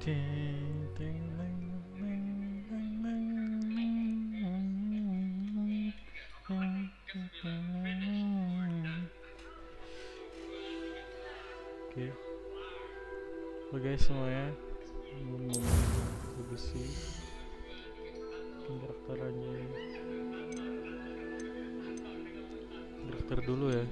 Oke. Halo guys semuanya, mau besi karakter dulu ya.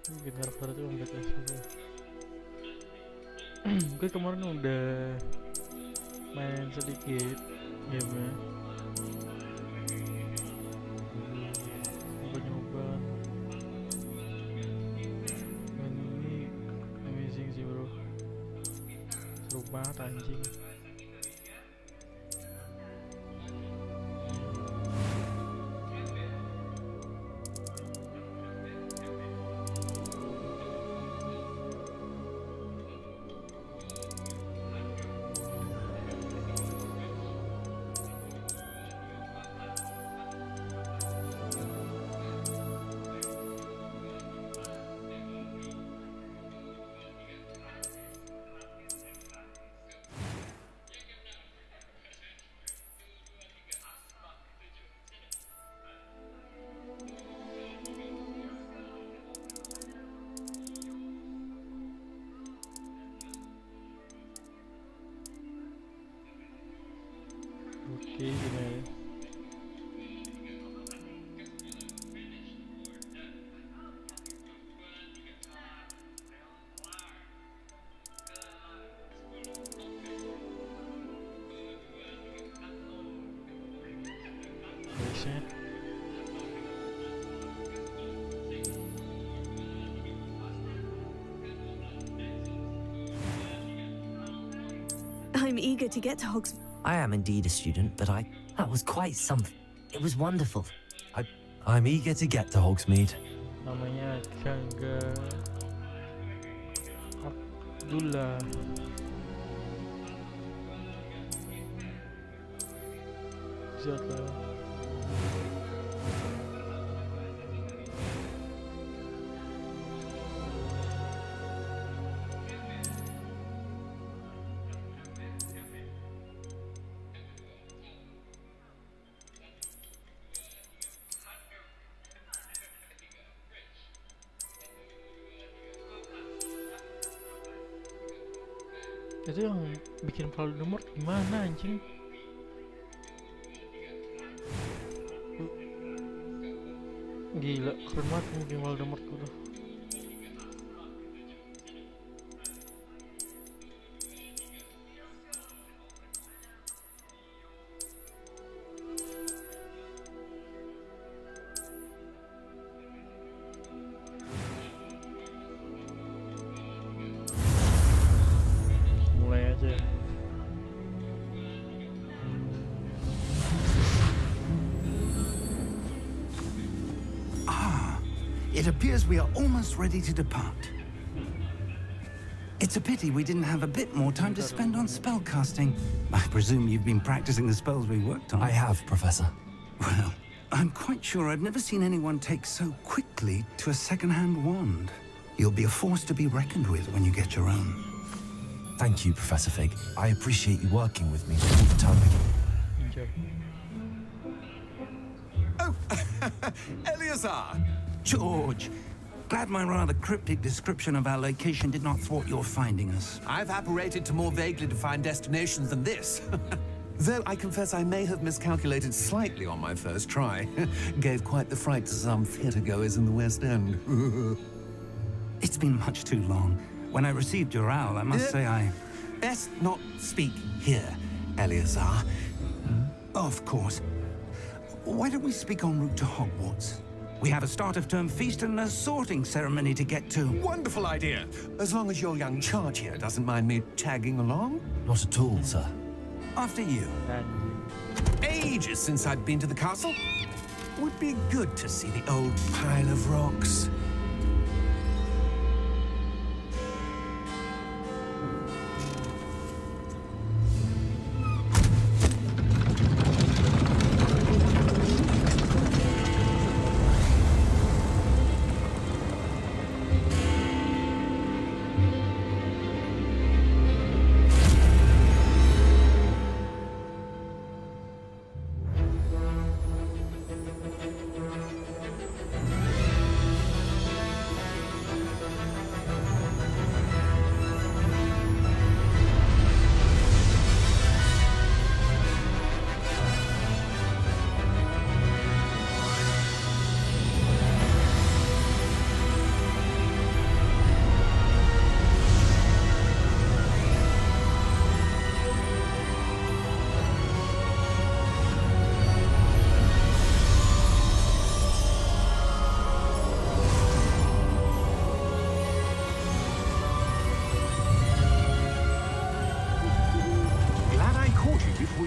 Bikin karakter itu Mbak S gitu. Gue kemarin udah main sedikit gamenya, nyoba main ini amazing sih bro, seru banget anjing. Oke, gimana ya? Biasanya I'm eager to get to Hogwarts. I am indeed a student, but that was quite something. It was wonderful. I'm eager to get to Hogsmeade. namanya Jangga Abdullah. Siapa? Itu yang bikin Voldemort gimana anjing? Gila, keren banget bikin Voldemort tuh. Mulai aja. It appears we are almost ready to depart. It's a pity we didn't have a bit more time to spend on spellcasting. I presume you've been practicing the spells we worked on. I have, Professor. Well, I'm quite sure I've never seen anyone take so quickly to a second-hand wand. You'll be a force to be reckoned with when you get your own. Thank you, Professor Fig. I appreciate you working with me all the time. Enjoy. Oh, Eleazar! George, glad my rather cryptic description of our location did not thwart your finding us. I've apparated to more vaguely defined destinations than this. Though I confess I may have miscalculated slightly on my first try. Gave quite the fright to some theatre-goers in the West End. It's been much too long. When I received your owl, I must say I... Best not speak here, Eleazar. Of course. Why don't we speak en route to Hogwarts? We have a start-of-term feast and a sorting ceremony to get to. Wonderful idea. As long as your young charge here doesn't mind me tagging along. Not at all, sir. After you. Ages since I'd been to the castle. Would be good to see the old pile of rocks.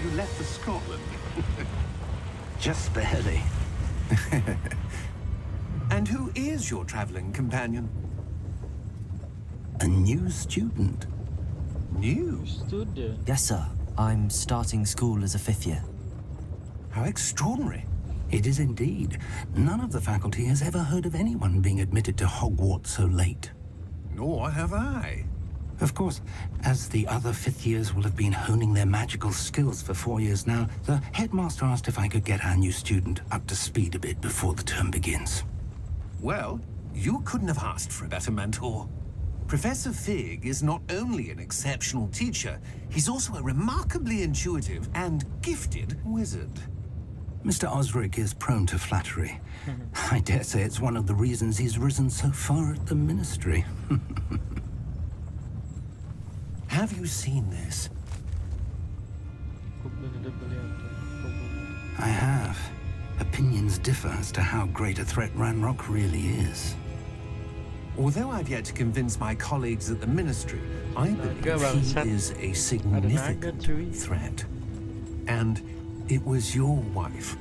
before you left for Scotland. Just barely. And who is your traveling companion? A new student. New? Student. Yes, sir. I'm starting school as a 5th year. How extraordinary. It is indeed. None of the faculty has ever heard of anyone being admitted to Hogwarts so late. Nor have I. Of course, as the other 5th years will have been honing their magical skills for 4 years now, the headmaster asked if I could get our new student up to speed a bit before the term begins. Well, you couldn't have asked for a better mentor. Professor Fig is not only an exceptional teacher, he's also a remarkably intuitive and gifted wizard. Mr. Osric is prone to flattery. I dare say it's one of the reasons he's risen so far at the ministry. Have you seen this? I have. Opinions differ as to how great a threat Ranrock really is. Although I've yet to convince my colleagues at the ministry, I believe he is a significant threat. And it was your wife,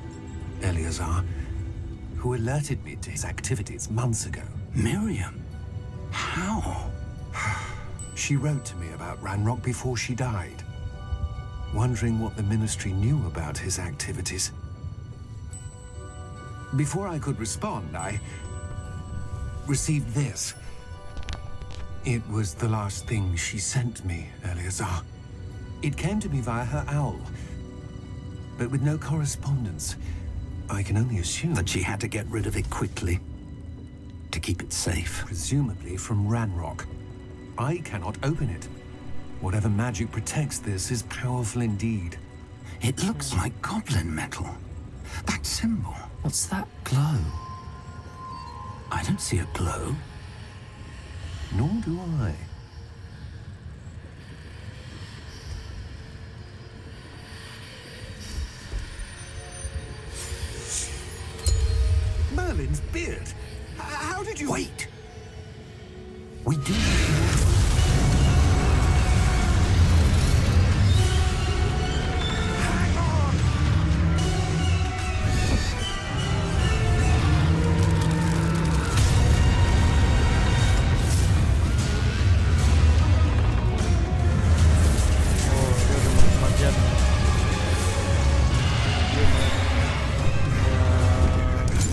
Eleazar, who alerted me to his activities months ago. Miriam? How? She wrote to me about Ranrock before she died, wondering what the ministry knew about his activities. Before I could respond, I received this. It was the last thing she sent me, Eleazar. It came to me via her owl, but with no correspondence. I can only assume That she had to get rid of it quickly to keep it safe. presumably from Ranrock. I cannot open it. Whatever magic protects this is powerful indeed. It looks like goblin metal. That symbol. What's that glow? I don't see a glow. Nor do I. Merlin's beard. How did you... Wait! We do. Hang on! Oh, dia ada macam-macam.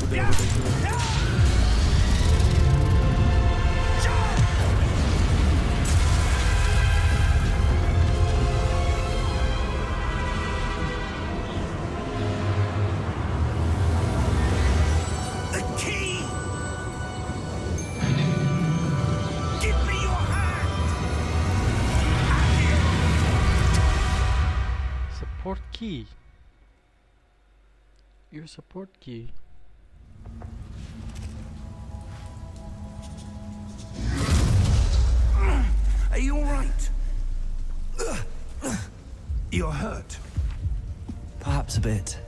Dia budak-budak. The key! Give me your hand! Support key. Your support key. Are you all right? You're hurt. Perhaps a bit.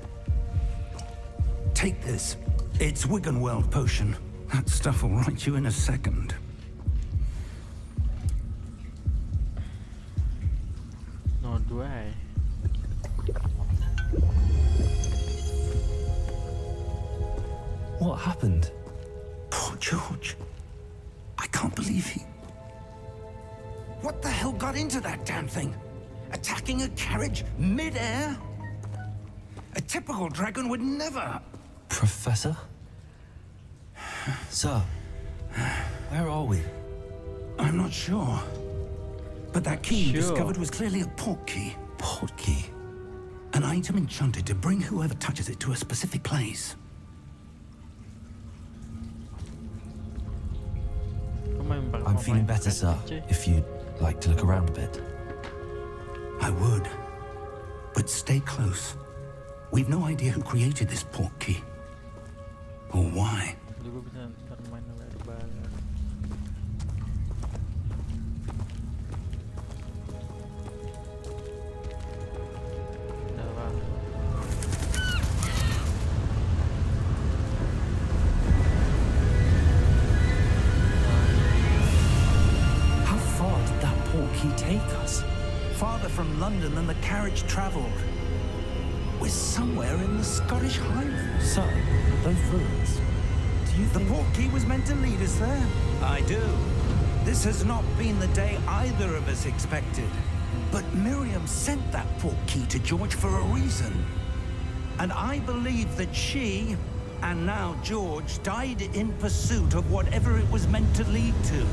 Take this. It's Wiggenweld potion. That stuff will right you in a second. Nor do I. What happened? Poor George. I can't believe he... What the hell got into that damn thing? Attacking a carriage mid-air? A typical dragon would never... Professor? Sir, where are we? I'm not sure. But that key you Sure. discovered was clearly a port key. Port key. An item enchanted to bring whoever touches it to a specific place. I'm feeling better, sir. If you'd like to look around a bit. I would. But stay close. We've no idea who created this port key. Or why. Jadi gue bisa ntar main sama Erbal. Dalam. How far did that port key take us? Farther from London than the carriage traveled. We're somewhere in the Scottish Highlands. So, those ruins. Do you The think... portkey was meant to lead us there? I do. This has not been the day either of us expected. But Miriam sent that portkey to George for a reason. And I believe that she, and now George, died in pursuit of whatever it was meant to lead to.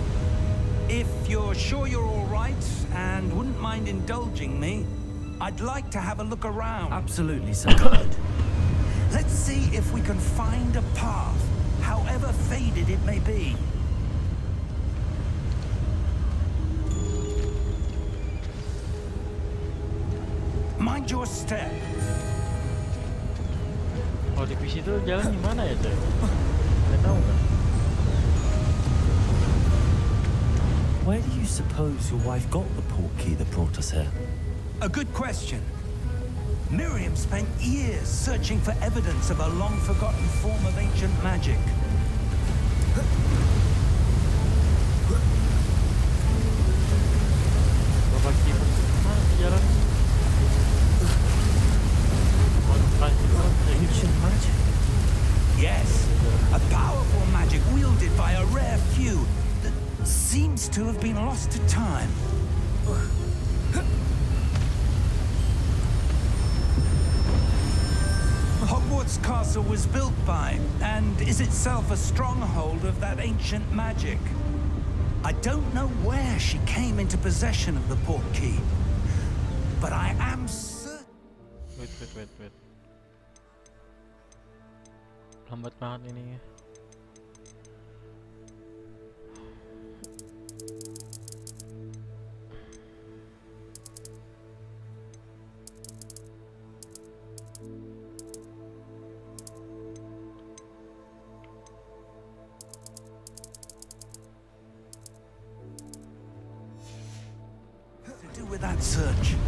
If you're sure you're all right and wouldn't mind indulging me, I'd like to have a look around. Absolutely, sir. Let's see if we can find a path, however faded it may be. Mind your step. Kalau di PC itu jalan gimana ya coy? Nggak tahu kan? Where do you suppose your wife got the portkey that brought us here? A good question. Miriam spent years searching for evidence of a long-forgotten form of ancient magic. Berapa kilometer mana jalan? Ancient magic? Yes, a powerful magic wielded by a rare few that seems to have been lost to time. Hogwarts Castle was built by, and is itself a stronghold of that ancient magic. I don't know where she came into possession of the portkey, but I am certain... Wait. Lambat banget ini. To do with that search.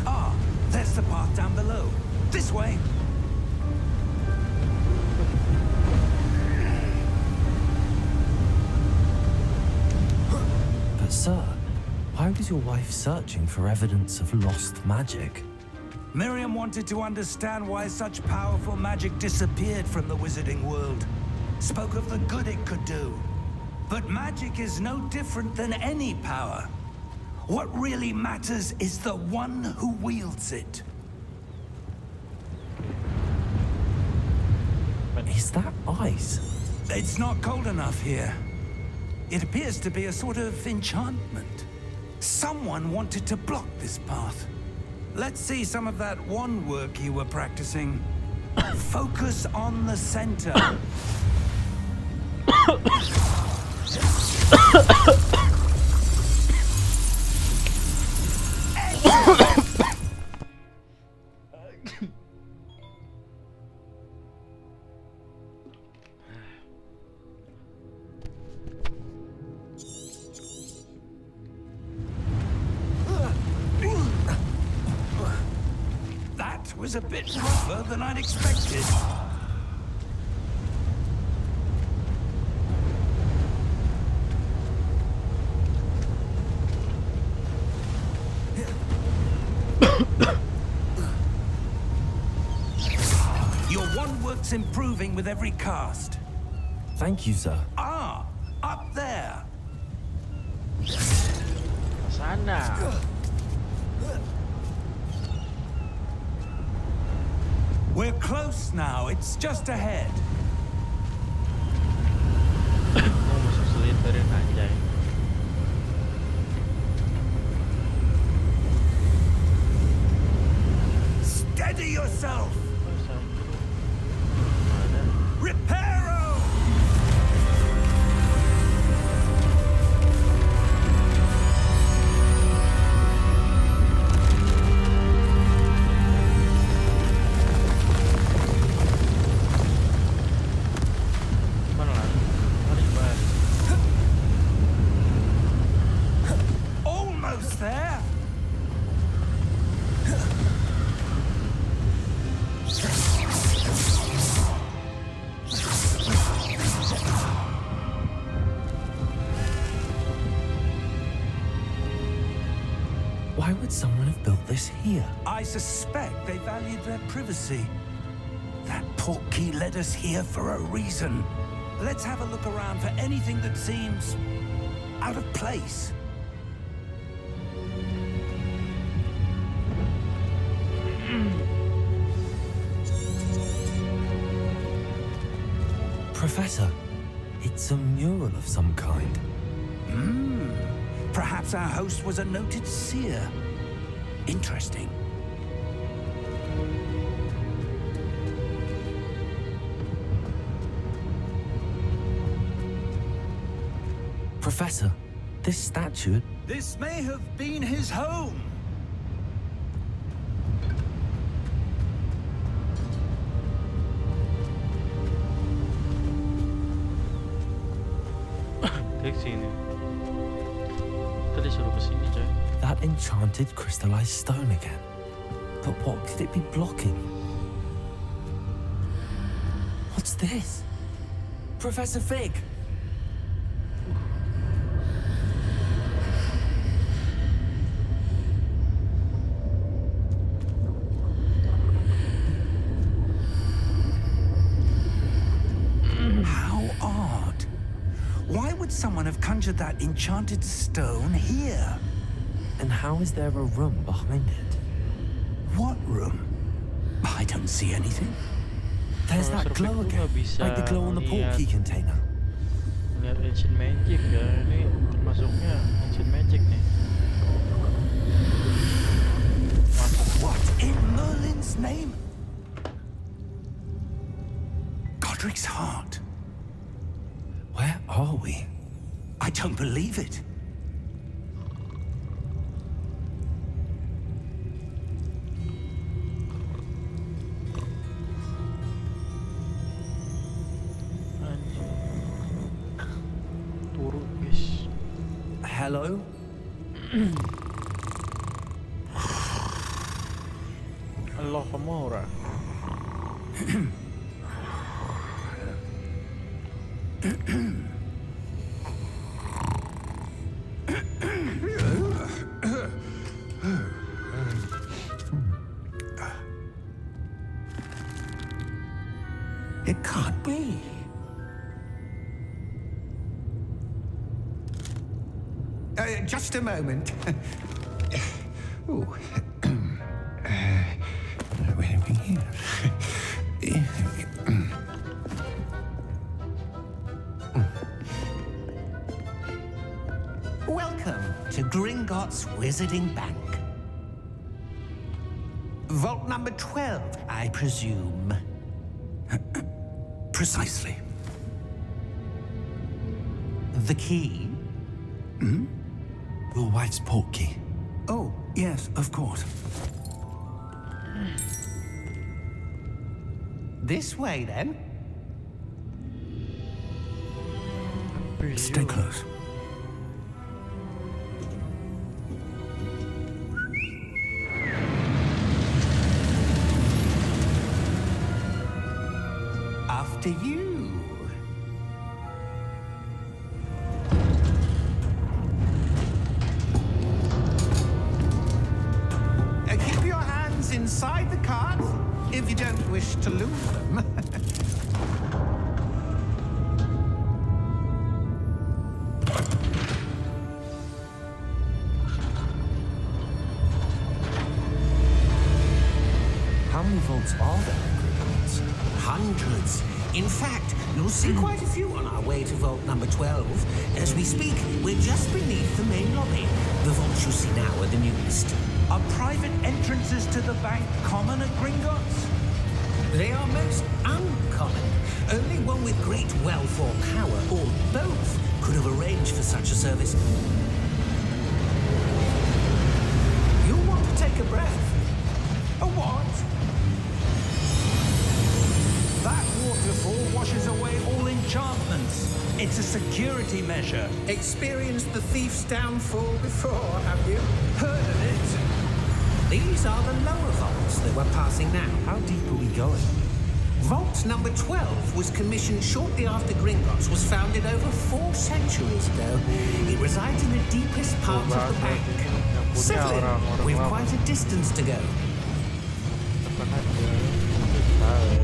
Ah, there's the path down below. This way. But sir, why was your wife searching for evidence of lost magic? Miriam wanted to understand why such powerful magic disappeared from the wizarding world. Spoke of the good it could do. But magic is no different than any power. What really matters is the one who wields it. Is that ice? It's not cold enough here. It appears to be a sort of enchantment. Someone wanted to block this path. Let's see some of that wand work you were practicing. Focus on the center. That was a bit rougher than I'd expected. Your wand work's improving with every cast. Thank you, sir. Ah, up there. Sana. We're close now. It's just ahead. Mau masuk selinterin anjay. Steady yourself. Mana? Reparo! Mana lah? Mari balik. Almost there. Why would someone have built this here? I suspect they valued their privacy. That portkey led us here for a reason. Let's have a look around for anything that seems out of place. Professor, it's a mural of some kind. Perhaps our host was a noted seer. Interesting. Professor, this statue... This may have been his home. Klik sini. Tadi suruh ke sini, coy. That enchanted crystallized stone again. But what could it be blocking? What's this? Professor Fig! How odd. Why would someone have conjured that enchanted stone here? And how is there a room behind it? What room? I don't see anything. There's that glow again, like the glow on the portkey container. Lihat ancient magic ya, ini termasuknya ancient magic nih. What in Merlin's name? Godric's heart. Where are we? I don't believe it. Turun, guys. Hello? Allah Kamora. It can't be. Just a moment. Ooh. Where are we here? Welcome to Gringotts Wizarding Bank. Vault number 12, I presume. Precisely. The key? Your wife's portkey. Oh, yes, of course. This way, then. Stay close. After you. Keep your hands inside the cart if you don't wish to lose them. How many vaults are there in Gringotts? Hundreds. In fact, you'll see quite a few on our way to vault number 12. As we speak, we're just beneath the main lobby. The vaults you see now are the newest. Are private entrances to the bank common at Gringotts? They are most uncommon. Only one with great wealth or power, or both, could have arranged for such a service. You'll want to take a breath. A what? That waterfall washes away all enchantments. It's a security measure. Experienced the thief's downfall before, have you? Heard of it? These are the lower vaults that we're passing now. How deep are we going? Vault number 12 was commissioned shortly after Gringotts was founded over 4 centuries ago. It resides in the deepest parts of the bank. takutnya Settle in. orang-orang We've lama. quite a distance to go. Tekan aja. Tahu.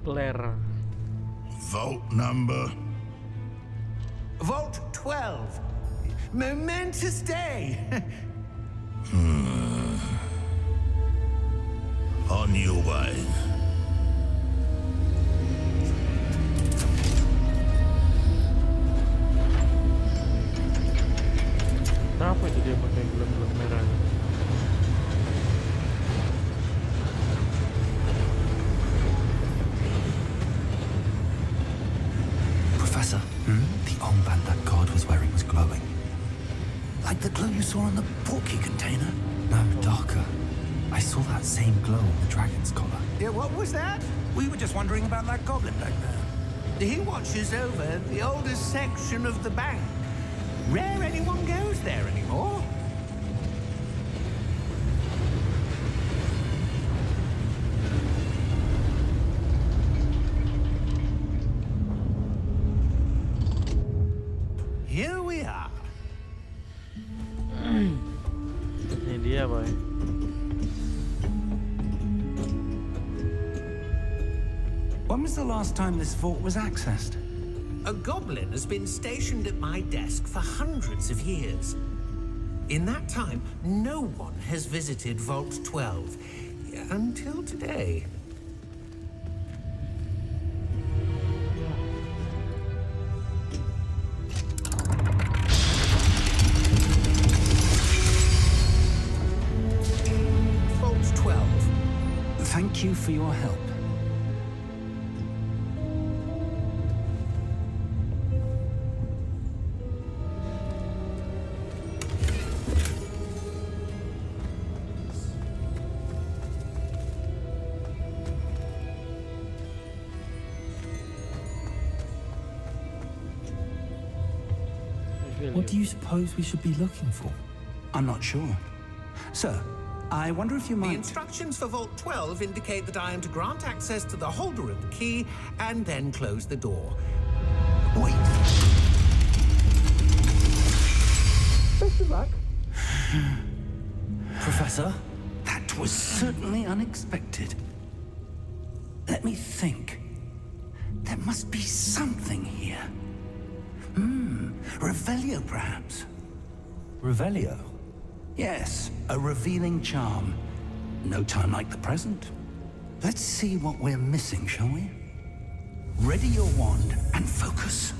Blair. Vault number. Vault 12. Momentous day. On your way. Kenapa itu dia pakai gelang-gelang merah? Professor, the armband that guard was wearing was glowing. Like the glow you saw on the porky container? No, darker. I saw that same glow on the dragon's collar. Yeah, what was that? We were just wondering about that goblin back there. He watches over the oldest section of the bank. Rare anyone goes there anymore. Here we are. Ini dia, boy. When was the last time this vault was accessed? A goblin has been stationed at my desk for hundreds of years. In that time, no one has visited Vault 12 until today. Vault 12. Thank you for your help. What do you suppose we should be looking for? I'm not sure. Sir, I wonder if you The might... instructions for Vault 12 indicate that I am to grant access to the holder of the key and then close the door. Wait. Best of luck. Professor? That was certainly unexpected. Let me think. There must be something here. Revelio, perhaps? Revelio? Yes, a revealing charm. No time like the present. Let's see what we're missing, shall we? Ready your wand and focus.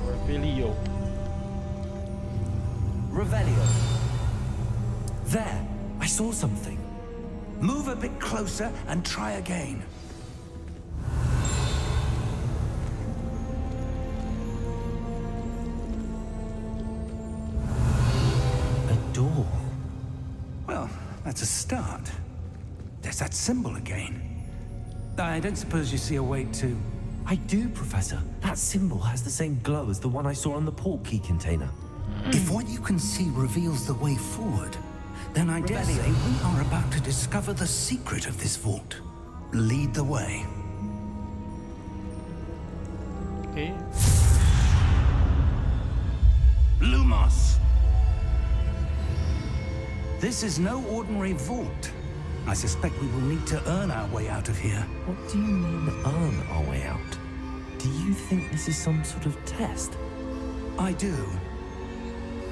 Revelio. Revelio. There, I saw something. Move a bit closer and try again. A door. Well, that's a start. There's that symbol again. I don't suppose you see a way to... I do, Professor. That symbol has the same glow as the one I saw on the port key container. If what you can see reveals the way forward, then I dare say we are about to discover the secret of this vault. Lead the way. Okay. Lumos! This is no ordinary vault. I suspect we will need to earn our way out of here. What do you mean, earn our way out? Do you think this is some sort of test? I do.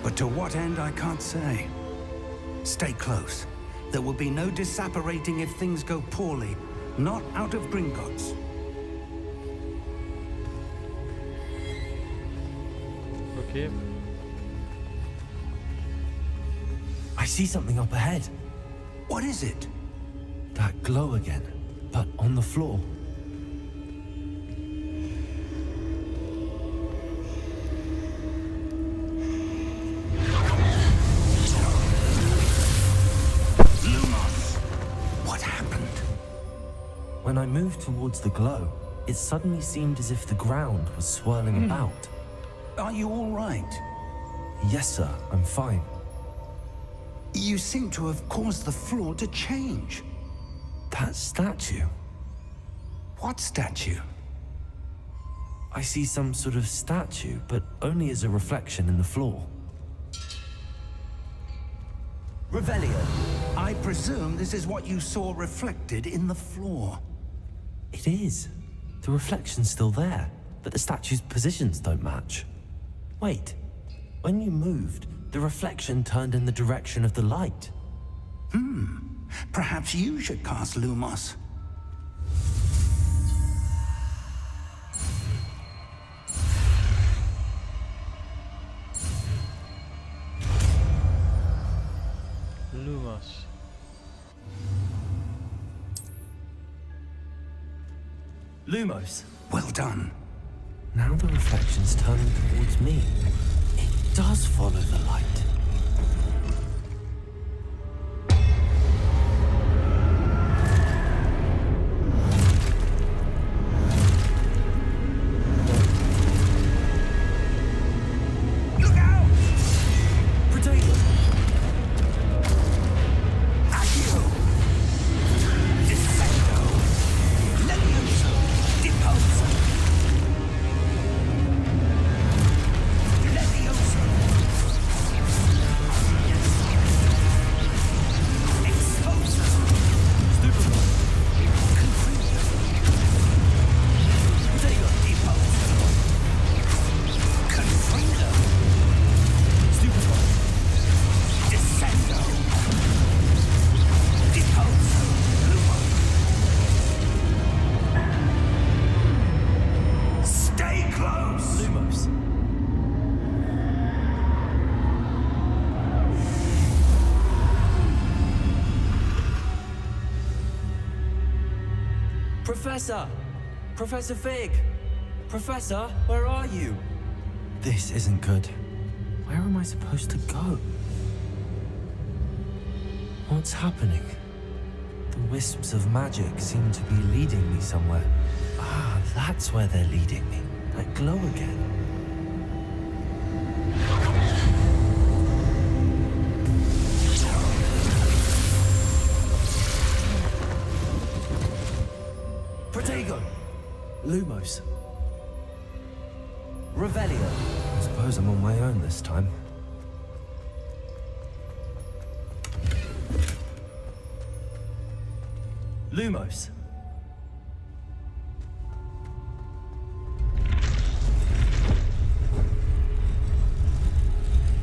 But to what end, I can't say. Stay close. There will be no disapparating if things go poorly. Not out of Gringotts. Okay. I see something up ahead. What is it? That glow again, but on the floor. When I moved towards the glow, it suddenly seemed as if the ground was swirling about. Are you all right? Yes, sir, I'm fine. You seem to have caused the floor to change. That statue? What statue? I see some sort of statue, but only as a reflection in the floor. Revelio, I presume this is what you saw reflected in the floor. It is. The reflection's still there, but the statue's positions don't match. Wait, when you moved, the reflection turned in the direction of the light. Perhaps you should cast Lumos. Lumos. Lumos. Well done. Now the reflection's turning towards me. It does follow the light. Look out! Potato! Accio! Descendo! Levioso! Deposo! Levioso! Exposo! Stupefy! Confringo! Potato! Deposo! Confringo! Stupefy! Descendo! Deposo! Lumo! Stay close! Lumos. Professor! Professor Fig! Professor, where are you? This isn't good. Where am I supposed to go? What's happening? The wisps of magic seem to be leading me somewhere. Ah, that's where they're leading me. That glow again. Protego! Lumos. Revelio. I suppose I'm on my own this time. Lumos.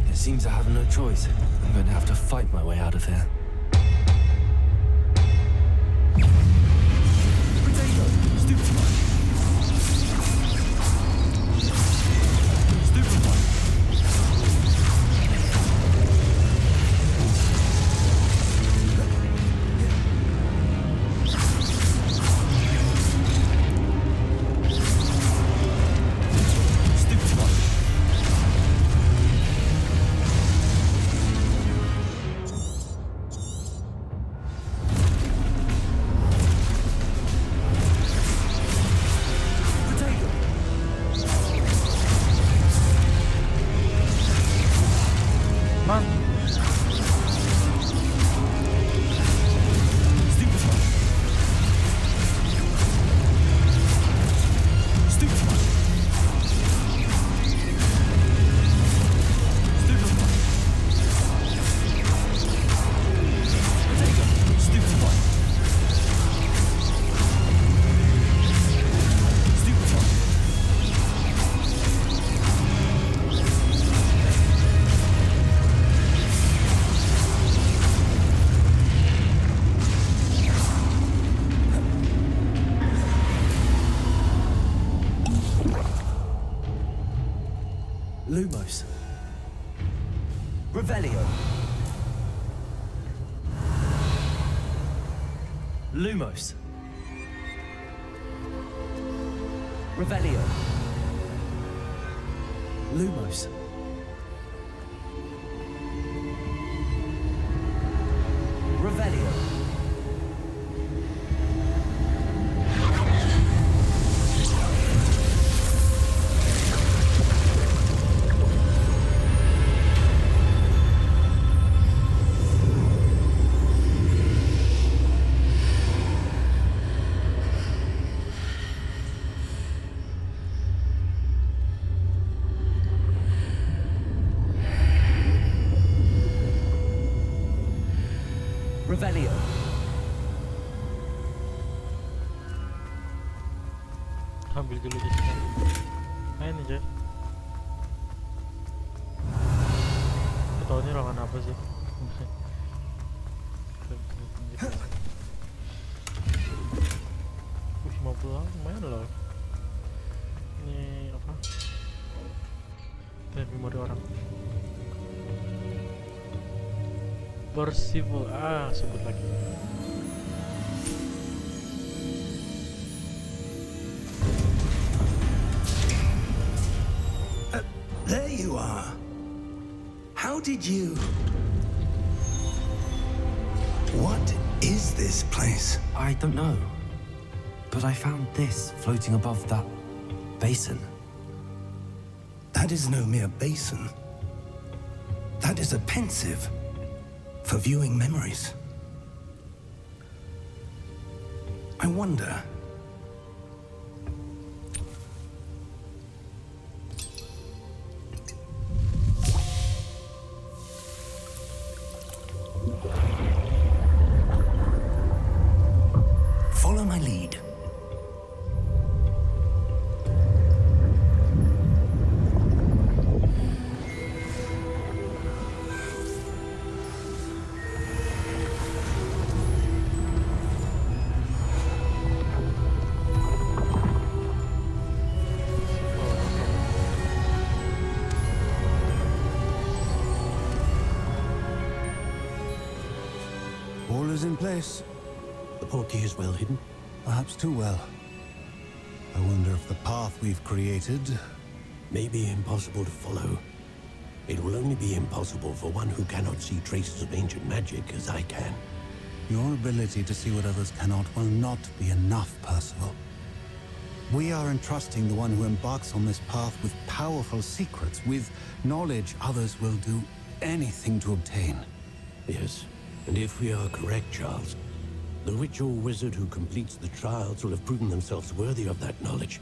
It seems I have no choice. I'm going to have to fight my way out of here. Potato! Stupefy! Stupefy! Man, Lumos. Revelio. Lumos. Revelio. Lumos. Revelio. Revelio. Ambil dulu di sini. Nah ini coy. Tahu ini ruangan apa sih? Wih, 50 lumayan loh. Ini apa? Memori orang. Persivo, sebut lagi. There you are. How did you... What is this place? I don't know. But I found this floating above that basin. That is no mere basin. That is a pensive for viewing memories. I wonder... Follow my lead. All is in place. The portkey is well hidden. Perhaps too well. I wonder if the path we've created... May be impossible to follow. It will only be impossible for one who cannot see traces of ancient magic as I can. Your ability to see what others cannot will not be enough, Percival. We are entrusting the one who embarks on this path with powerful secrets, with knowledge others will do anything to obtain. Yes, and if we are correct, Charles, the witch or wizard who completes the trials will have proven themselves worthy of that knowledge,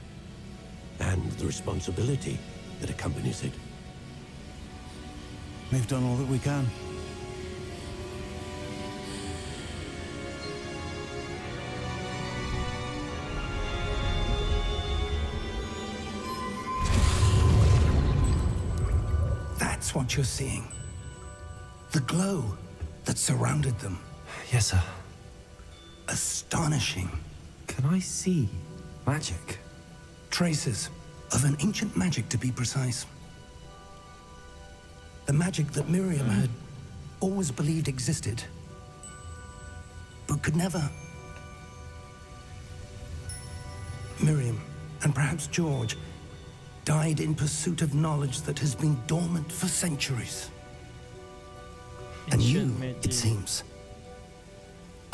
and the responsibility that accompanies it. We've done all that we can. That's what you're seeing. The glow that surrounded them. Yes, sir. Astonishing. Can I see magic? Traces of an ancient magic, to be precise. The magic that Miriam had always believed existed, but could never. Miriam, and perhaps George, died in pursuit of knowledge that has been dormant for centuries. And you, it seems,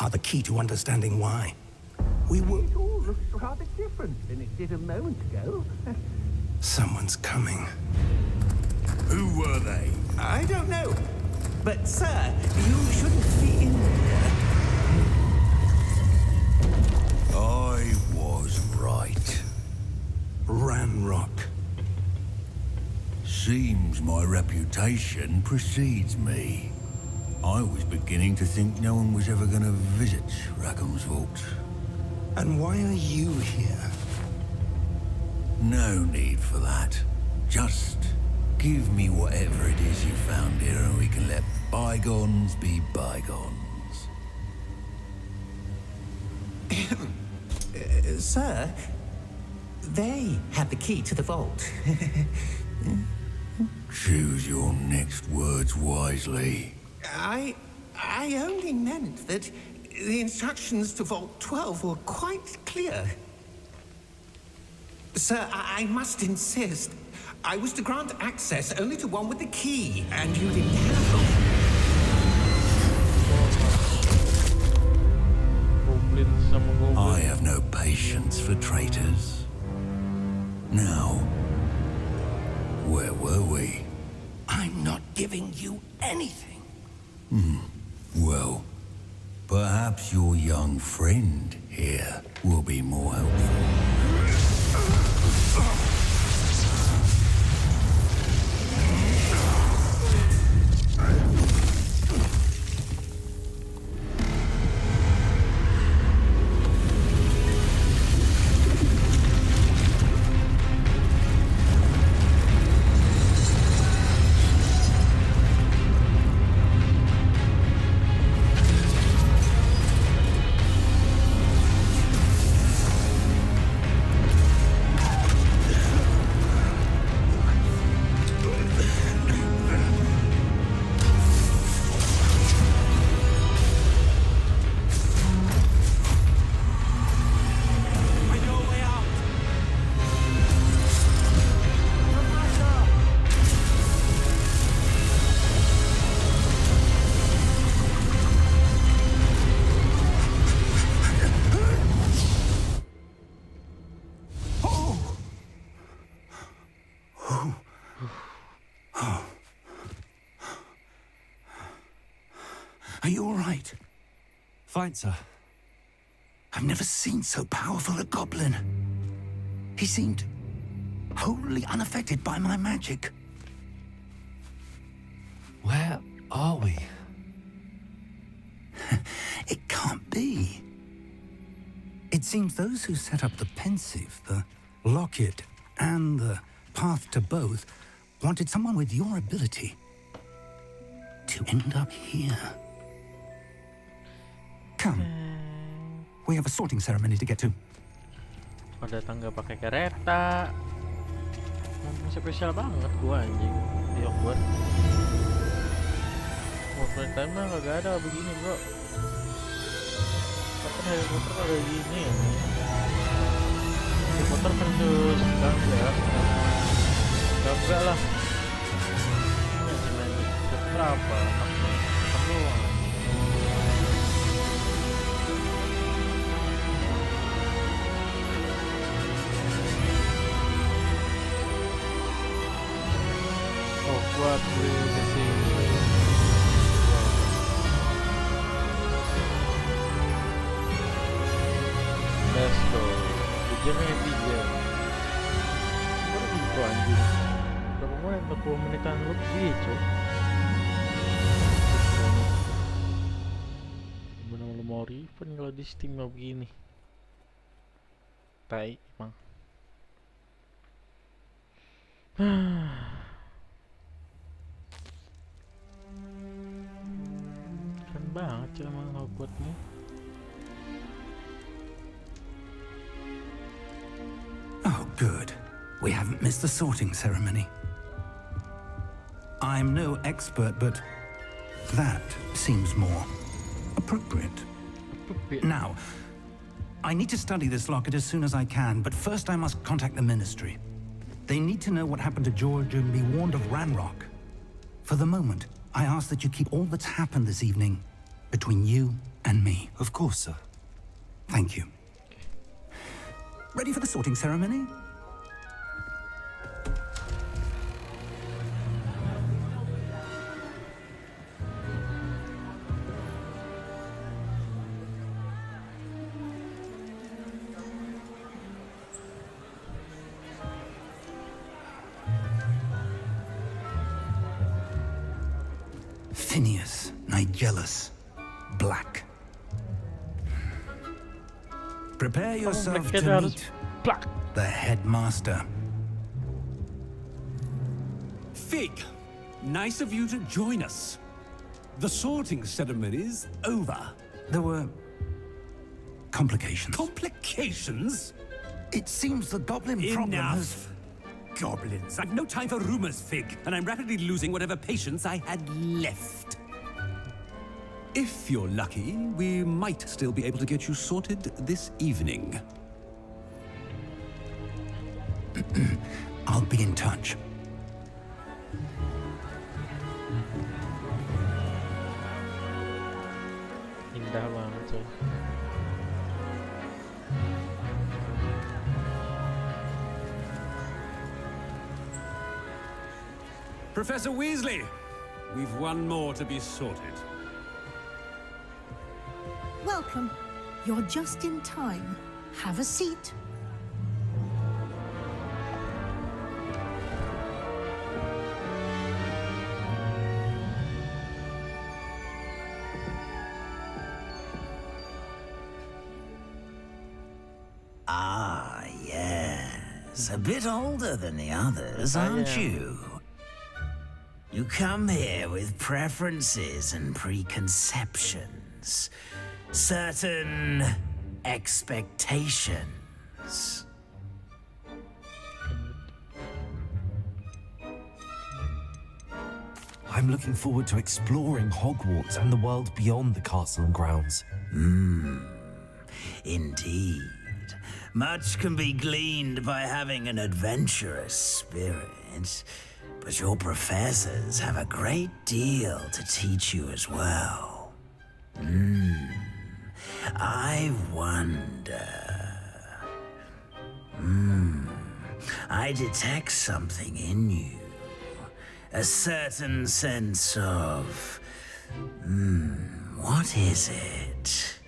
are the key to understanding why. It all looks rather different than it did a moment ago. Someone's coming. Who were they? I don't know. But, sir, you shouldn't be in here. I was right. Ranrock. Seems my reputation precedes me. I was beginning to think no one was ever going to visit Rackham's vault. And why are you here? No need for that. Just give me whatever it is you found here and we can let bygones be bygones. Sir, they have the key to the vault. Choose your next words wisely. I only meant that the instructions to Vault 12 were quite clear. Sir, I must insist. I was to grant access only to one with the key, and you didn't have them. I have no patience for traitors. Now, where were we? I'm not giving you anything. Well, perhaps your young friend here will be more helpful. Are you all right? Fine, sir. I've never seen so powerful a goblin. He seemed wholly unaffected by my magic. Where are we? It can't be. It seems those who set up the pensive, the locket, and the path to both wanted someone with your ability to end up here. Come. We have a sorting ceremony to get to. Ada tangga pakai kereta. Spesial banget gua anjing di Hogwarts. Mortar time mah kagak ada begini, bro. Kapan Harry Potter ada gini ya? Harry Potter versus gangga lah. Ini cuma berapa anaknya? Doang. Buat gue kesini. Let's go. Ujiannya 3. Baru gitu anjing. Berapa menit? 40 menitan lebih, cok. Bener-bener mau refund kalau di Steam nggak begini. Tai, emang. Banget sih emang Hogwarts nih. Oh, good. We haven't missed the sorting ceremony. I'm no expert, but that seems more appropriate. Now, I need to study this locket as soon as I can, but first I must contact the Ministry. They need to know what happened to George and be warned of Ranrock. For the moment, I ask that you keep all that's happened this evening between you and me. Of course, sir. Thank you. Ready for the sorting ceremony? Phineas, Nigellus, Black. Prepare yourself to meet the headmaster. Fig, nice of you to join us. The sorting ceremony's over. There were complications. Complications? It seems the goblin problem has... Enough. Goblins. I've no time for rumors, Fig, and I'm rapidly losing whatever patience I had left. If you're lucky, we might still be able to get you sorted this evening. I'll be in touch. Indah banget coy. Professor Weasley, we've one more to be sorted. Welcome. You're just in time. Have a seat. Ah, yes. A bit older than the others, aren't you? You come here with preferences and preconceptions. Certain expectations. I'm looking forward to exploring Hogwarts and the world beyond the castle and grounds. Indeed. Much can be gleaned by having an adventurous spirit, but your professors have a great deal to teach you as well. I wonder... I detect something in you. A certain sense of... What is it?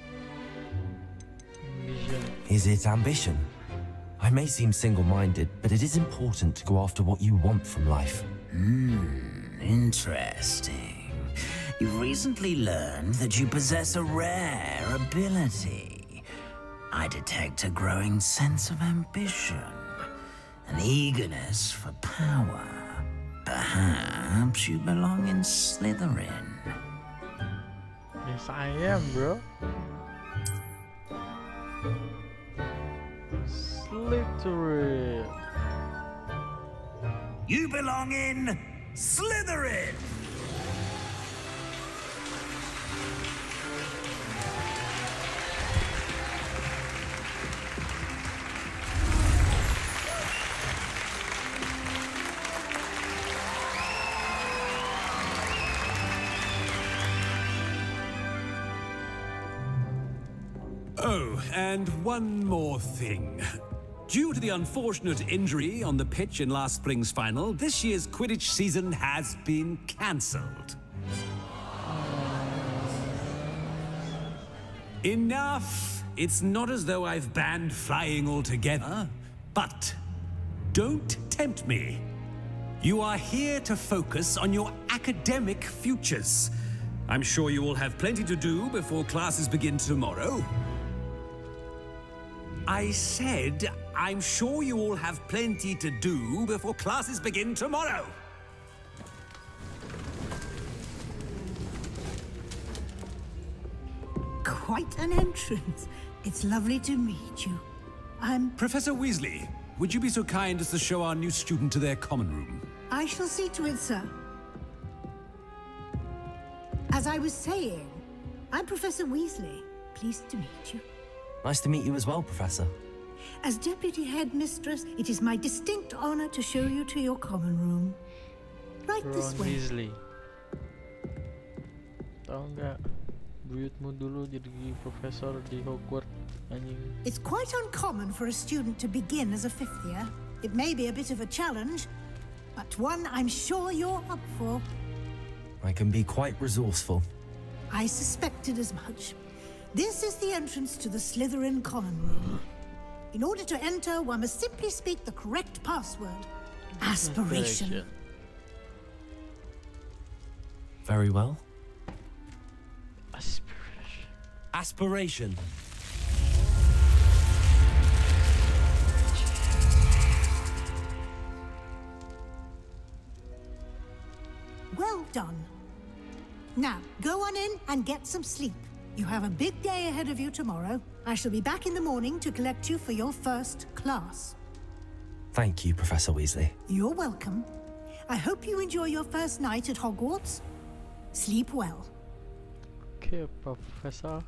Is it ambition? I may seem single-minded, but it is important to go after what you want from life. Interesting. You've recently learned that you possess a rare ability. I detect a growing sense of ambition, an eagerness for power. Perhaps you belong in Slytherin. Yes, I am, bro. Slytherin. You belong in Slytherin! Oh, and one more thing. Due to the unfortunate injury on the pitch in last spring's final, this year's Quidditch season has been cancelled. Enough! It's not as though I've banned flying altogether, but don't tempt me. You are here to focus on your academic futures. I'm sure you all have plenty to do before classes begin tomorrow. I said, I'm sure you all have plenty to do before classes begin tomorrow. Quite an entrance. It's lovely to meet you. I'm... Professor Weasley, would you be so kind as to show our new student to their common room? I shall see to it, sir. As I was saying, I'm Professor Weasley. Pleased to meet you. Nice to meet you as well, Professor. As Deputy Headmistress, it is my distinct honor to show you to your common room. Right this way. Weasley. Tahu nggak? Buyutmu dulu jadi profesor di Hogwarts, anjing. It's quite uncommon for a student to begin as a fifth year. It may be a bit of a challenge, but one I'm sure you're up for. I can be quite resourceful. I suspected as much. This is the entrance to the Slytherin common room. In order to enter, one must simply speak the correct password. Aspiration. Very well. Aspiration. Aspiration. Well done. Now, go on in and get some sleep. You have a big day ahead of you tomorrow. I shall be back in the morning to collect you for your first class. Thank you, Professor Weasley. You're welcome. I hope you enjoy your first night at Hogwarts. Sleep well. Okay, Professor.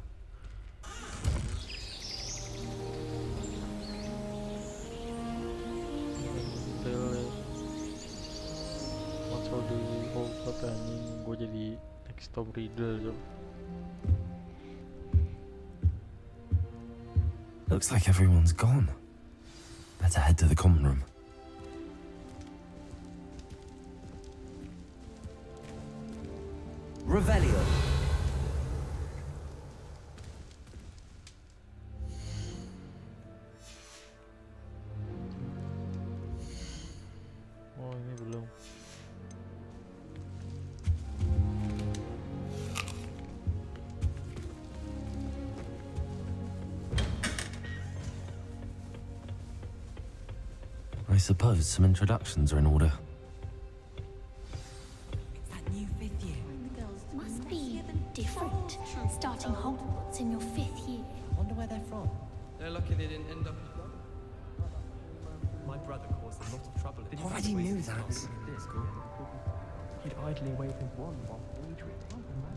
Masuk di Hogwarts anjing, gue jadi next top reader jo. Looks like everyone's gone. Better head to the common room. Revelio. Oh, ini belum. I suppose some introductions are in order. It's that new fifth year. Must be different, starting Hogwarts in your fifth year. I wonder where they're from. They're lucky they didn't end up. My brother caused a lot of trouble. Did you Already knew that. He'd idly wave his wand while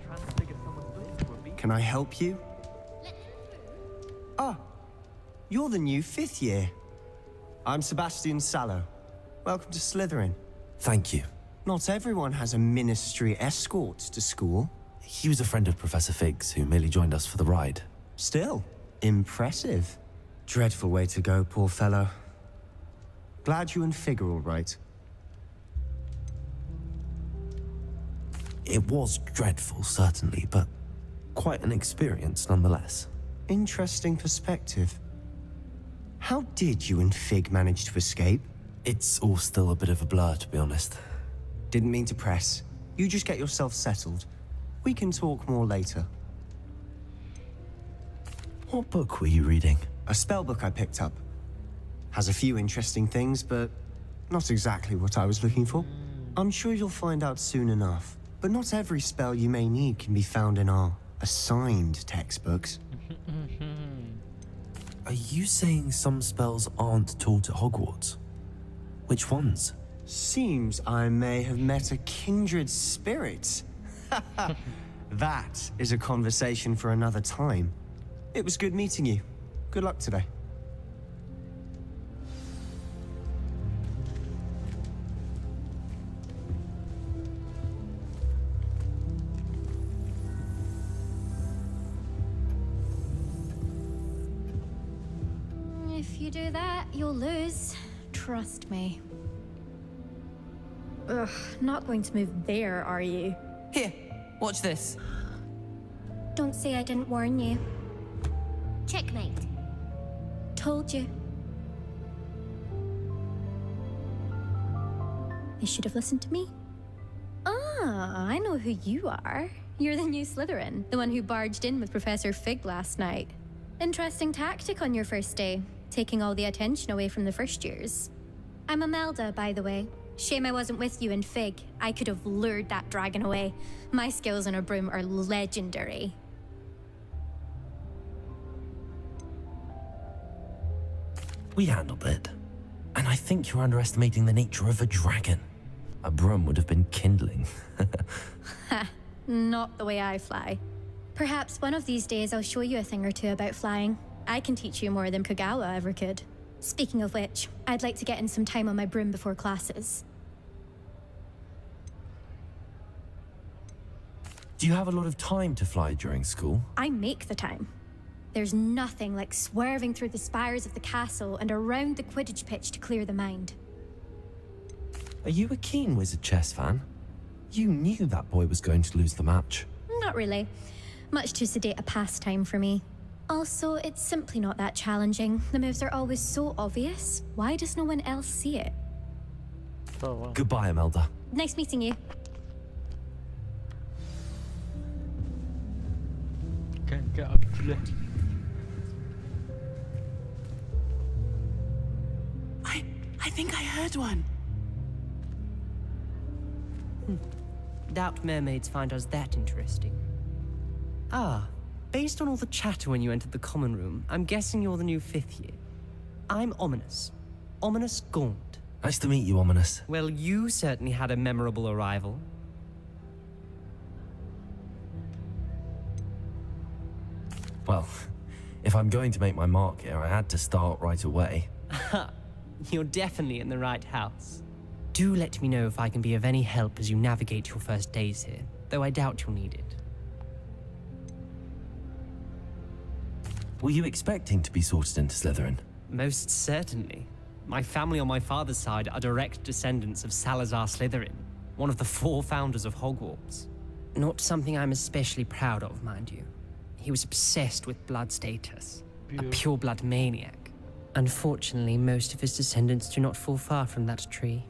transfigured someone's blade into a beast. Can I help you? Ah, you're the new fifth year. I'm Sebastian Sallow. Welcome to Slytherin. Thank you. Not everyone has a ministry escort to school. He was a friend of Professor Fig's who merely joined us for the ride. Still, impressive. Dreadful way to go, poor fellow. Glad you and Fig are all right. It was dreadful, certainly, but quite an experience nonetheless. Interesting perspective. How did you and Fig manage to escape? It's all still a bit of a blur, to be honest. Didn't mean to press. You just get yourself settled. We can talk more later. What book were you reading? A spell book I picked up. Has a few interesting things, but not exactly what I was looking for. I'm sure you'll find out soon enough. But not every spell you may need can be found in our assigned textbooks. Are you saying some spells aren't taught at Hogwarts? Which ones? Seems I may have met a kindred spirit. That is a conversation for another time. It was good meeting you. Good luck today. If you do that, you'll lose. Trust me. Ugh, not going to move there, are you? Here, watch this. Don't say I didn't warn you. Checkmate. Told you. They should have listened to me. Ah, I know who you are. You're the new Slytherin, the one who barged in with Professor Fig last night. Interesting tactic on your first day, taking all the attention away from the first years. I'm Imelda, by the way. Shame I wasn't with you in Fig. I could have lured that dragon away. My skills on a broom are legendary. We handled it. And I think you're underestimating the nature of a dragon. A broom would have been kindling. Ha, not the way I fly. Perhaps one of these days I'll show you a thing or two about flying. I can teach you more than Kagawa ever could. Speaking of which, I'd like to get in some time on my broom before classes. Do you have a lot of time to fly during school? I make the time. There's nothing like swerving through the spires of the castle and around the Quidditch pitch to clear the mind. Are you a keen Wizard chess fan? You knew that boy was going to lose the match. Not really. Much too sedate a pastime for me. Also, it's simply not that challenging. The moves are always so obvious. Why does no one else see it? Oh, wow. Goodbye, Imelda. Nice meeting you. Can't get up to it. I think I heard one. Doubt mermaids find us that interesting. Ah, based on all the chatter when you entered the common room, I'm guessing you're the new 5th year. I'm Ominous. Ominous Gaunt. Nice to meet you, Ominous. Well, you certainly had a memorable arrival. Well, if I'm going to make my mark here, I had to start right away. You're definitely in the right house. Do let me know if I can be of any help as you navigate your first days here, though I doubt you'll need it. Were you expecting to be sorted into Slytherin? Most certainly. My family on my father's side are direct descendants of Salazar Slytherin, one of the 4 founders of Hogwarts. Not something I'm especially proud of, mind you. He was obsessed with blood status, a pure-blood maniac. Unfortunately, most of his descendants do not fall far from that tree.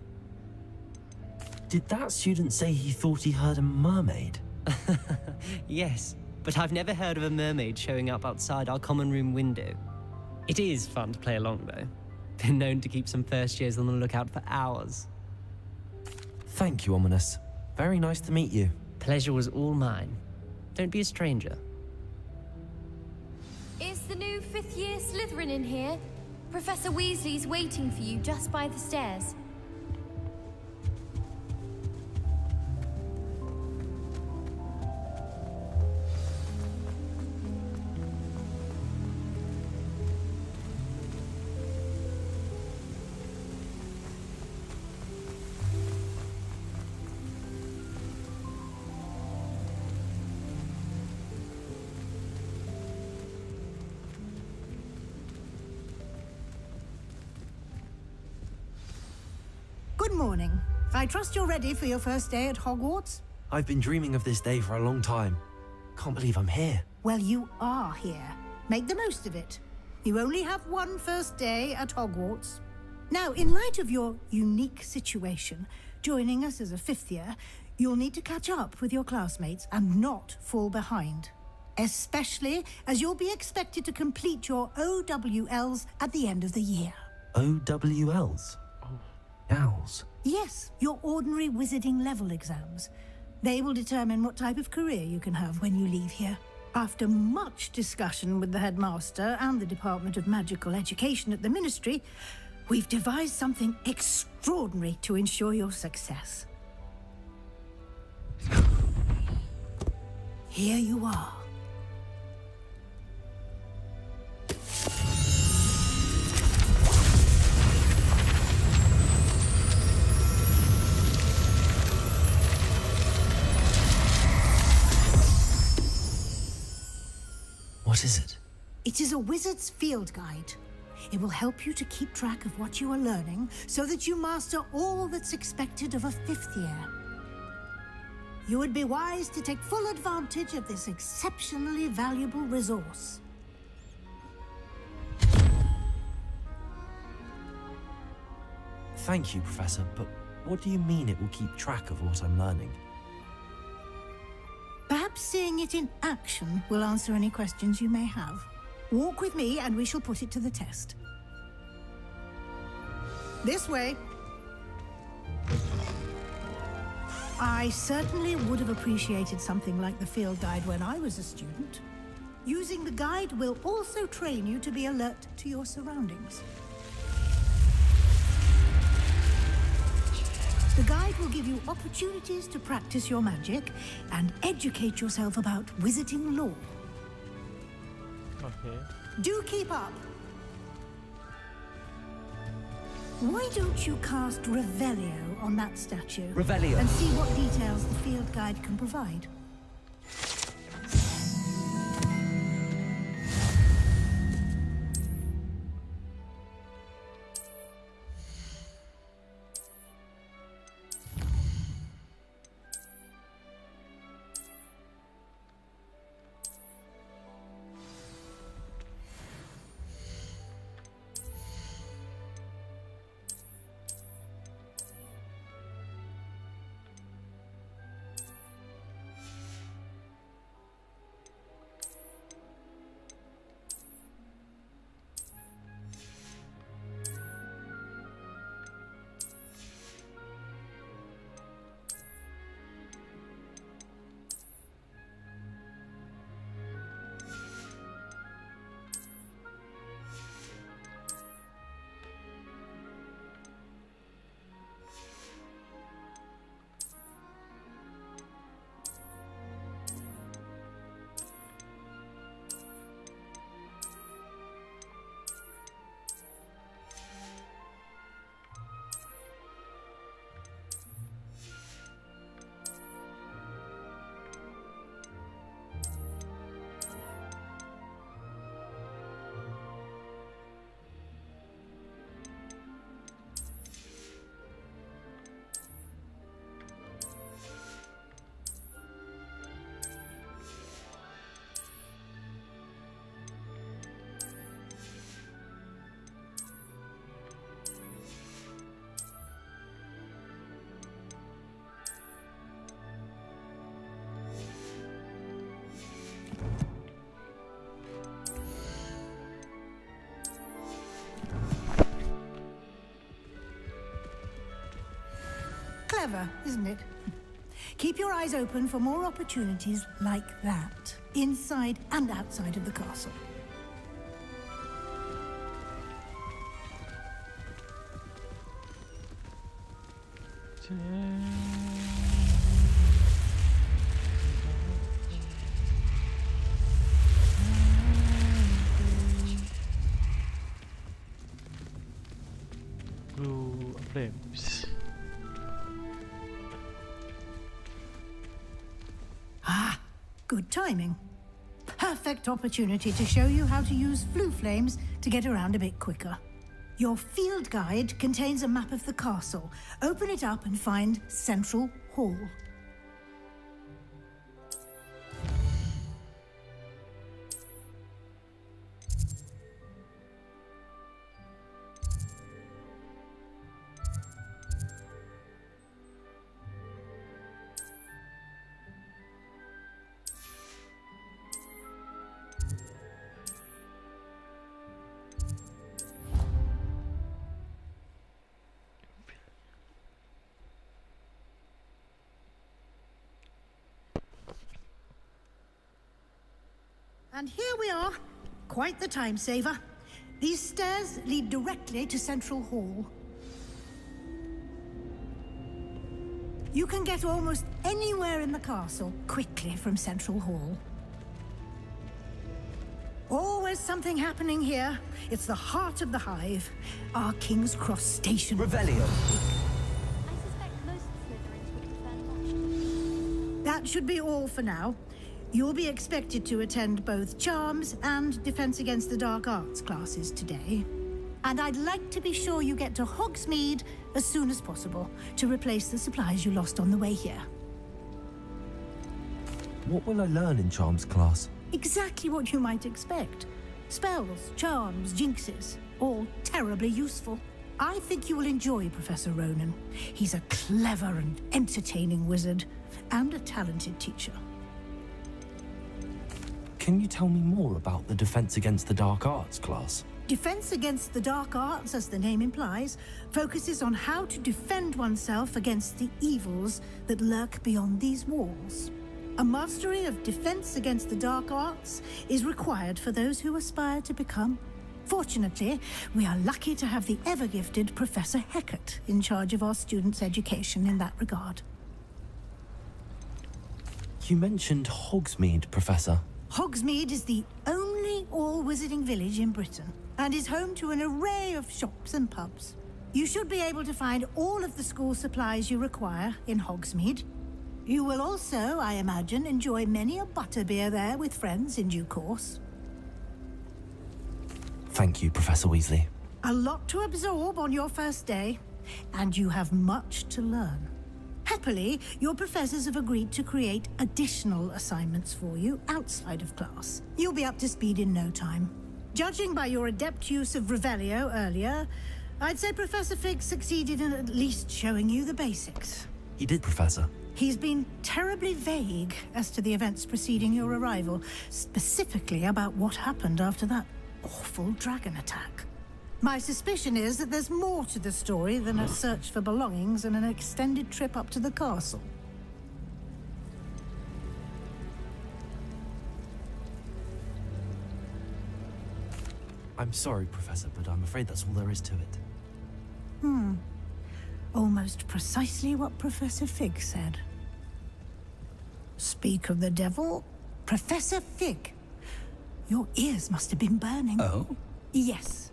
Did that student say he thought he heard a mermaid? Yes, but I've never heard of a mermaid showing up outside our common room window. It is fun to play along, though. Been known to keep some first years on the lookout for hours. Thank you, Ominous. Very nice to meet you. Pleasure was all mine. Don't be a stranger. Is the new 5th year Slytherin in here? Professor Weasley's waiting for you just by the stairs. Good morning. I trust you're ready for your first day at Hogwarts? I've been dreaming of this day for a long time. Can't believe I'm here. Well, you are here. Make the most of it. You only have one first day at Hogwarts. Now, in light of your unique situation, joining us as a fifth year, you'll need to catch up with your classmates and not fall behind. Especially as you'll be expected to complete your OWLs at the end of the year. OWLs? Owls? Yes, your ordinary wizarding level exams. They will determine what type of career you can have when you leave here. After much discussion with the headmaster and the Department of Magical Education at the Ministry, we've devised something extraordinary to ensure your success. Here you are. What is it? It is a wizard's field guide. It will help you to keep track of what you are learning so that you master all that's expected of a fifth year. You would be wise to take full advantage of this exceptionally valuable resource. Thank you, Professor, but what do you mean it will keep track of what I'm learning? Perhaps seeing it in action will answer any questions you may have. Walk with me and we shall put it to the test. This way. I certainly would have appreciated something like the field guide when I was a student. Using the guide will also train you to be alert to your surroundings. The guide will give you opportunities to practice your magic and educate yourself about wizarding lore. Okay. Do keep up. Why don't you cast Revelio on that statue? Revelio. And see what details the field guide can provide. Clever, isn't it? Keep your eyes open for more opportunities like that, inside and outside of the castle. Blue flames. Ah, good timing. Perfect opportunity to show you how to use blue flames to get around a bit quicker. Your field guide contains a map of the castle. Open it up and find Central Hall. And here we are. Quite the time saver. These stairs lead directly to Central Hall. You can get almost anywhere in the castle quickly from Central Hall. Always something happening here. It's the heart of the hive. Our King's Cross station. Revelio. That should be all for now. You'll be expected to attend both Charms and Defense Against the Dark Arts classes today. And I'd like to be sure you get to Hogsmeade as soon as possible to replace the supplies you lost on the way here. What will I learn in Charms class? Exactly what you might expect. Spells, charms, jinxes, all terribly useful. I think you will enjoy Professor Ronan. He's a clever and entertaining wizard and a talented teacher. Can you tell me more about the Defense Against the Dark Arts class? Defense Against the Dark Arts, as the name implies, focuses on how to defend oneself against the evils that lurk beyond these walls. A mastery of Defense Against the Dark Arts is required for those who aspire to become. Fortunately, we are lucky to have the ever-gifted Professor Hecat in charge of our students' education in that regard. You mentioned Hogsmeade, Professor. Hogsmeade is the only all-wizarding village in Britain and is home to an array of shops and pubs. You should be able to find all of the school supplies you require in Hogsmeade. You will also, I imagine, enjoy many a butterbeer there with friends in due course. Thank you, Professor Weasley. A lot to absorb on your first day, and you have much to learn. Happily, your professors have agreed to create additional assignments for you outside of class. You'll be up to speed in no time. Judging by your adept use of Revelio earlier, I'd say Professor Fig succeeded in at least showing you the basics. He did, Professor. He's been terribly vague as to the events preceding your arrival, specifically about what happened after that awful dragon attack. My suspicion is that there's more to the story than a search for belongings and an extended trip up to the castle. I'm sorry, Professor, but I'm afraid that's all there is to it. Almost precisely what Professor Fig said. Speak of the devil, Professor Fig. Your ears must have been burning. Oh? Yes.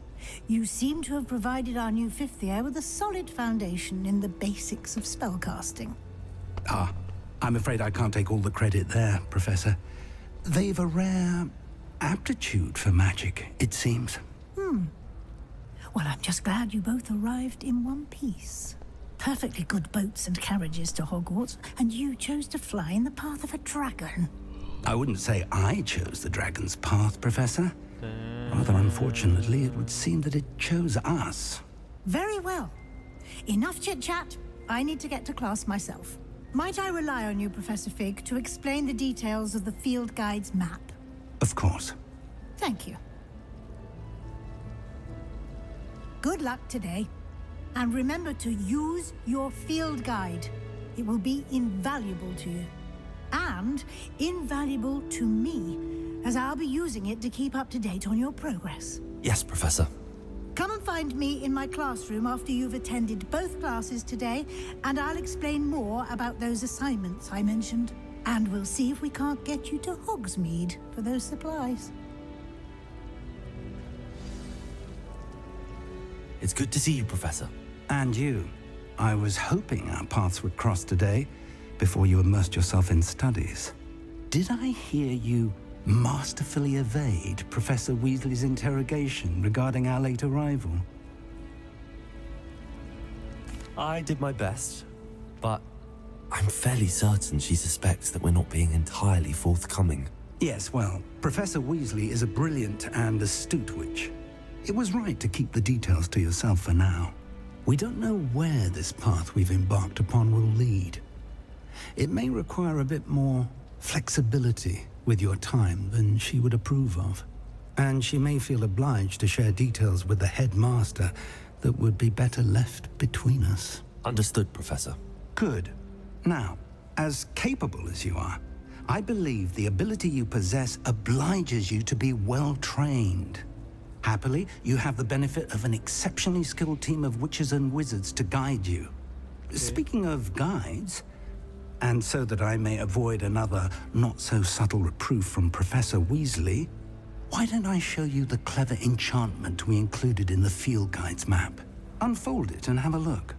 You seem to have provided our new fifth year with a solid foundation in the basics of spellcasting. Ah, I'm afraid I can't take all the credit there, Professor. They've a rare aptitude for magic, it seems. Well, I'm just glad you both arrived in one piece. Perfectly good boats and carriages to Hogwarts, and you chose to fly in the path of a dragon. I wouldn't say I chose the dragon's path, Professor. Rather unfortunately, it would seem that it chose us. Very well. Enough chit-chat. I need to get to class myself. Might I rely on you, Professor Fig, to explain the details of the field guide's map? Of course. Thank you. Good luck today. And remember to use your field guide. It will be invaluable to you. And invaluable to me, as I'll be using it to keep up to date on your progress. Yes, Professor. Come and find me in my classroom after you've attended both classes today, and I'll explain more about those assignments I mentioned. And we'll see if we can't get you to Hogsmeade for those supplies. It's good to see you, Professor. And you. I was hoping our paths would cross today, before you immersed yourself in studies. Did I hear you masterfully evade Professor Weasley's interrogation regarding our late arrival? I did my best, but I'm fairly certain she suspects that we're not being entirely forthcoming. Yes, well, Professor Weasley is a brilliant and astute witch. It was right to keep the details to yourself for now. We don't know where this path we've embarked upon will lead. It may require a bit more flexibility with your time than she would approve of. And she may feel obliged to share details with the headmaster that would be better left between us. Understood, Professor. Good. Now, as capable as you are, I believe the ability you possess obliges you to be well trained. Happily, you have the benefit of an exceptionally skilled team of witches and wizards to guide you. Speaking of guides, and so that I may avoid another not-so-subtle reproof from Professor Weasley, why don't I show you the clever enchantment we included in the field guide's map? Unfold it and have a look.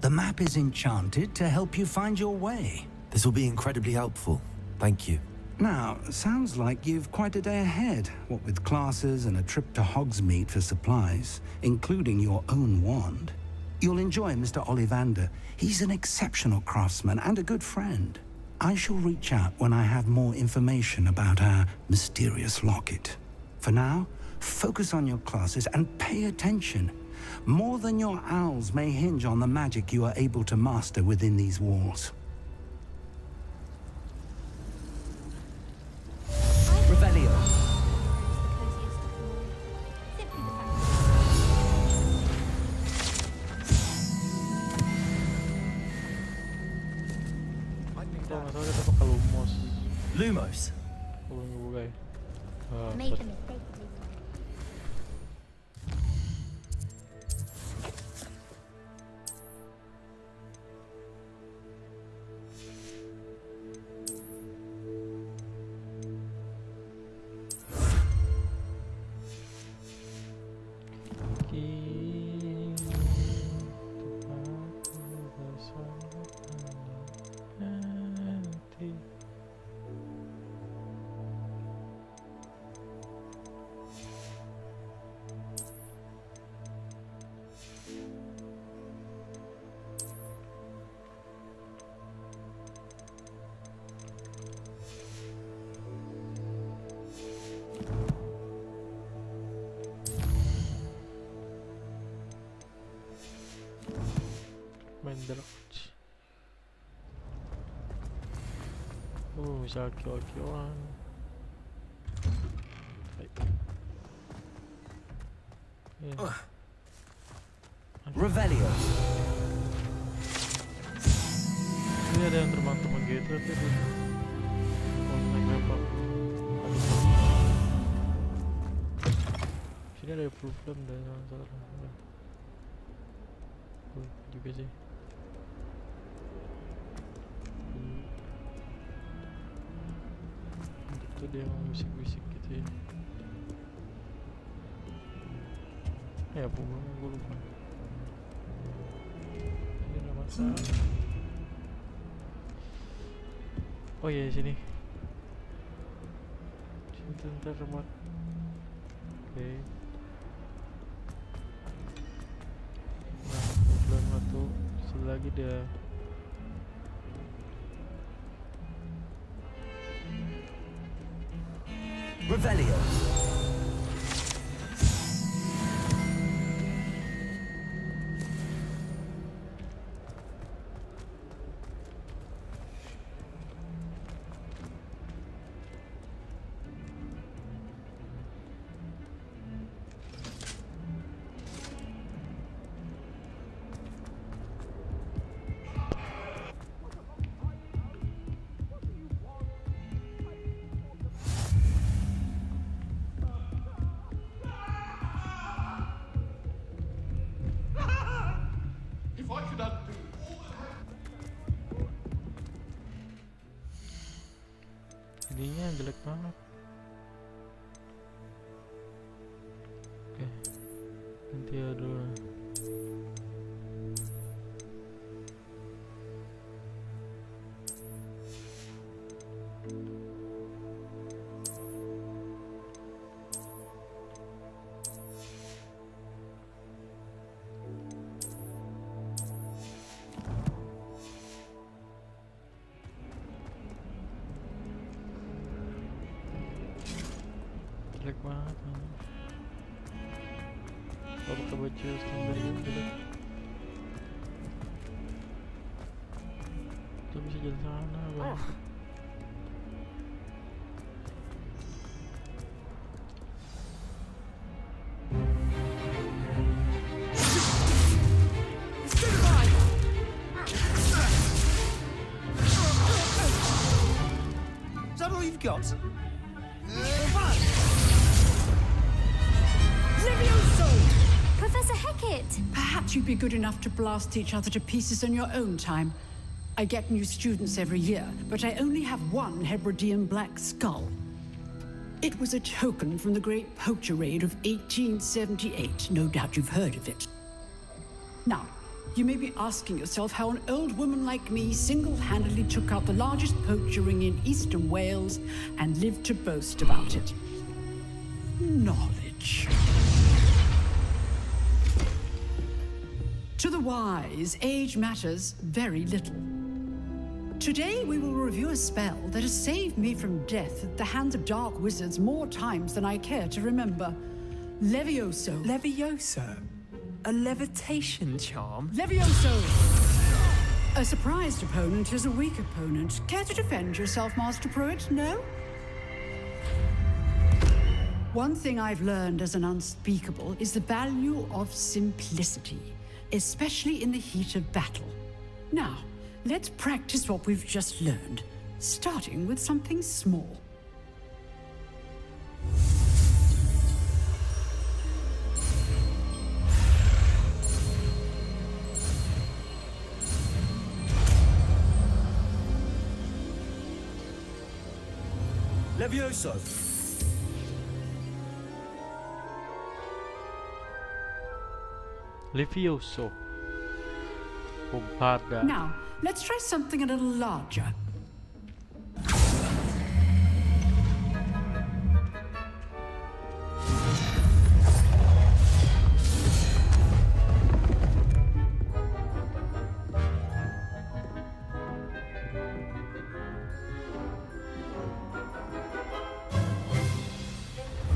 The map is enchanted to help you find your way. This will be incredibly helpful. Thank you. Now, sounds like you've quite a day ahead, what with classes and a trip to Hogsmeade for supplies, including your own wand. You'll enjoy Mr. Ollivander. He's an exceptional craftsman and a good friend. I shall reach out when I have more information about our mysterious locket. For now, focus on your classes and pay attention. More than your owls may hinge on the magic you are able to master within these walls. Revelio. Lumos. Made a mistake. Bisa kill-killan. Revelio. Ini ada yang teman-teman gitu tadi. Naik level. Sini ada full flame dan salah. Juga sih. Itu dia yang bisik-bisik gitu ya. Ya bunga gue lupa. Ini ada masalah. Oh iya sini. Sini ntar remote. Oke. Nah, belum satu. Satu lagi dia. Revelio. Ininya jelek banget. Oke, nanti ya dulu. Jelek banget. Kalau pakai baju standar gitu jelek. aja di sana, Bang. Is that all you've got? Levioso! Professor Hecat! Perhaps you'd be good enough to blast each other to pieces in your own time. I get new students every year, but I only have one Hebridean black skull. It was a token from the Great Poacher Raid of 1878. No doubt you've heard of it. Now, you may be asking yourself how an old woman like me single-handedly took out the largest poacher ring in eastern Wales and lived to boast about it. Knowledge. To the wise, age matters very little. Today we will review a spell that has saved me from death at the hands of dark wizards more times than I care to remember. Levioso. Levioso? A levitation charm? Levioso! A surprised opponent is a weak opponent. Care to defend yourself, Master Pruitt? No? One thing I've learned as an unspeakable is the value of simplicity, especially in the heat of battle. Now, let's practice what we've just learned, starting with something small. Levioso! Levioso. Bombarda. Now, let's try something a little larger.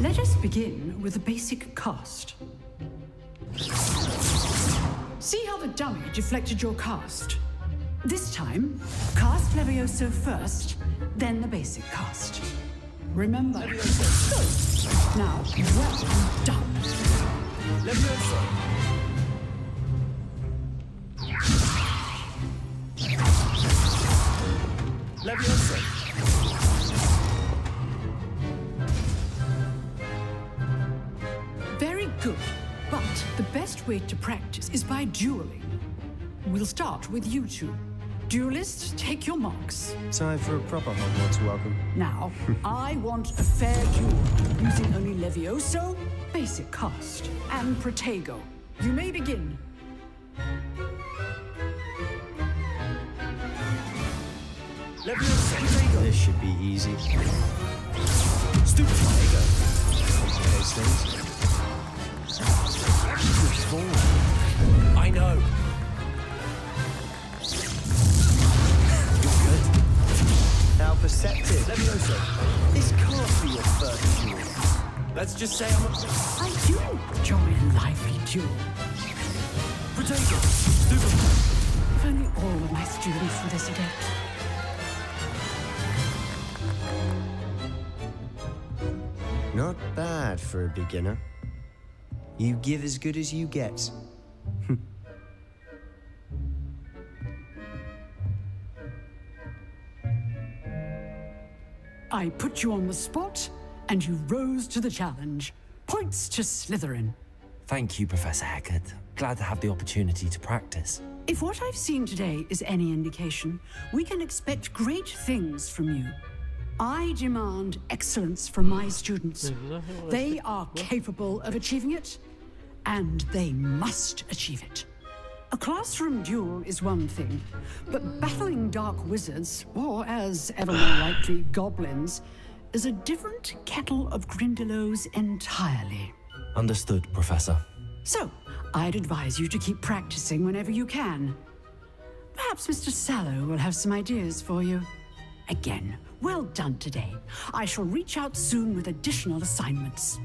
Let us begin with the basic cast. See how the dummy deflected your cast? This time, cast Levioso first, then the basic cast. Remember. Good. Now, well done. Levioso! Levioso! Very good. But the best way to practice is by dueling. We'll start with you two. Duelists, take your marks. Time for a proper Hogwarts welcome. Now, I want a fair duel, using only Levioso, basic cast, and Protego. You may begin. Levioso! This should be easy. Stupid Protego. Complicates things. I know. You're good. How perceptive. Levioso. This can't be your first duel. Let's just say I'm a... I do enjoy a lively duel. Protego. Stupid. If only all of my students were this adept. Not bad for a beginner. You give as good as you get. I put you on the spot, and you rose to the challenge. Points to Slytherin. Thank you, Professor Hecat. Glad to have the opportunity to practice. If what I've seen today is any indication, we can expect great things from you. I demand excellence from my students. They are capable of achieving it, and they must achieve it. A classroom duel is one thing, but battling dark wizards, or as ever more likely, goblins, is a different kettle of Grindylows entirely. Understood, Professor. So, I'd advise you to keep practicing whenever you can. Perhaps Mr. Sallow will have some ideas for you. Again, well done today. I shall reach out soon with additional assignments.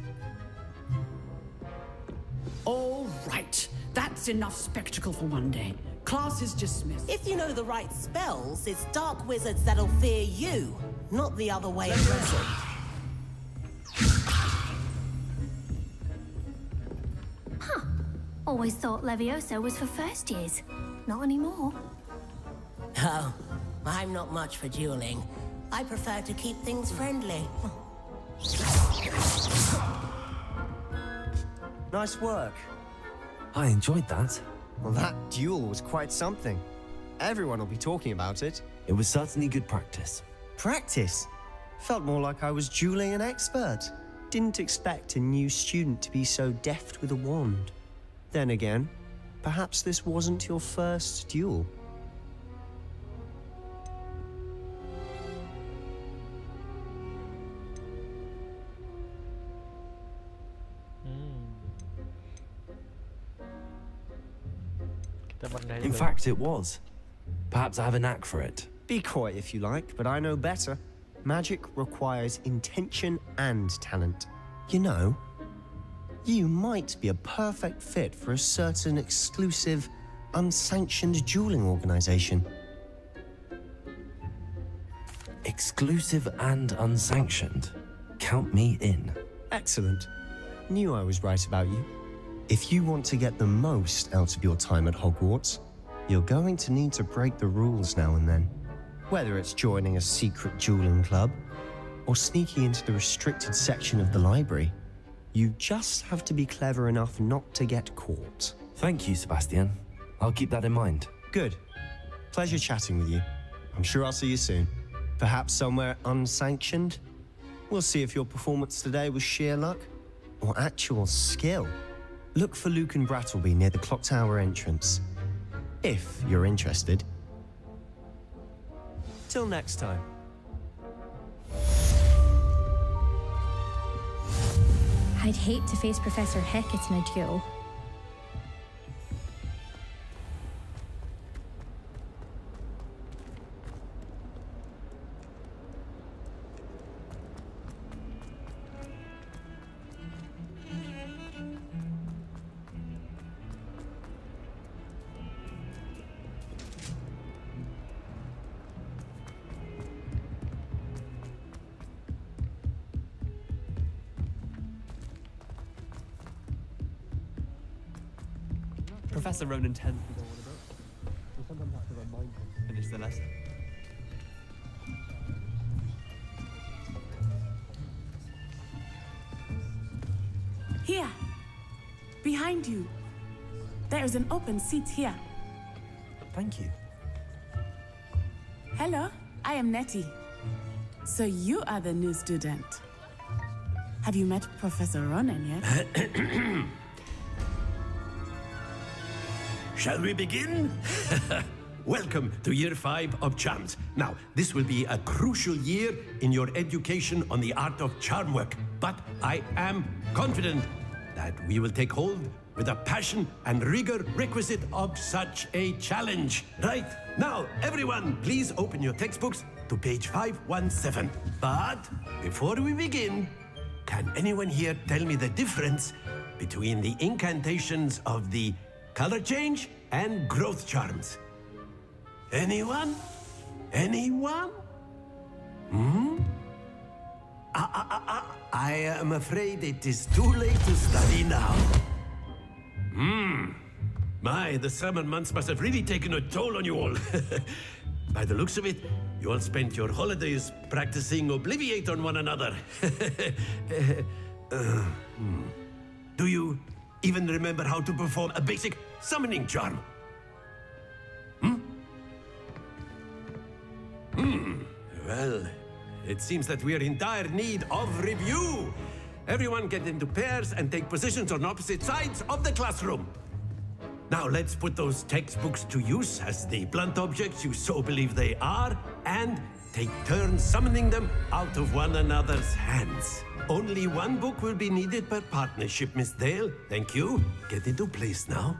All right, that's enough spectacle for one day. Class is dismissed. If you know the right spells, it's dark wizards that'll fear you, not the other way around. Always thought Levioso was for first years. Not anymore. Oh, I'm not much for dueling. I prefer to keep things friendly. Nice work. I enjoyed that. Well, that duel was quite something. Everyone will be talking about it. It was certainly good practice. Practice? Felt more like I was dueling an expert. Didn't expect a new student to be so deft with a wand. Then again, perhaps this wasn't your first duel. In fact, it was. Perhaps I have a knack for it. Be coy if you like, but I know better. Magic requires intention and talent. You know, you might be a perfect fit for a certain exclusive, unsanctioned dueling organization. Exclusive and unsanctioned. Count me in. Excellent. Knew I was right about you. If you want to get the most out of your time at Hogwarts, you're going to need to break the rules now and then. Whether it's joining a secret dueling club or sneaking into the restricted section of the library, you just have to be clever enough not to get caught. Thank you, Sebastian. I'll keep that in mind. Good. Pleasure chatting with you. I'm sure I'll see you soon. Perhaps somewhere unsanctioned? We'll see if your performance today was sheer luck or actual skill. Look for Luke and Brattleby near the clock tower entrance, if you're interested. Till next time. I'd hate to face Professor Hecat in a duel. Professor Ronan tends to go on a bit. We sometimes have to remind him to finish the lesson. Here, behind you. There is an open seat here. Thank you. Hello, I am Nettie. So you are the new student. Have you met Professor Ronan yet? Shall we begin? Welcome to Year 5 of Charms. Now, this will be a crucial year in your education on the art of charm work, but I am confident that we will take hold with the passion and rigor requisite of such a challenge. Right, now, everyone, please open your textbooks to page 517. But before we begin, can anyone here tell me the difference between the incantations of the color change and growth charms? Anyone? Anyone? I am afraid it is too late to study now. My, the summer months must have really taken a toll on you all. By the looks of it, you all spent your holidays practicing Obliviate on one another. Do you even remember how to perform a basic summoning charm? Well, it seems that we are in dire need of review. Everyone get into pairs and take positions on opposite sides of the classroom. Now let's put those textbooks to use as the blunt objects you so believe they are, and take turns summoning them out of one another's hands. Only one book will be needed per partnership, Miss Dale. Thank you. Get into place now.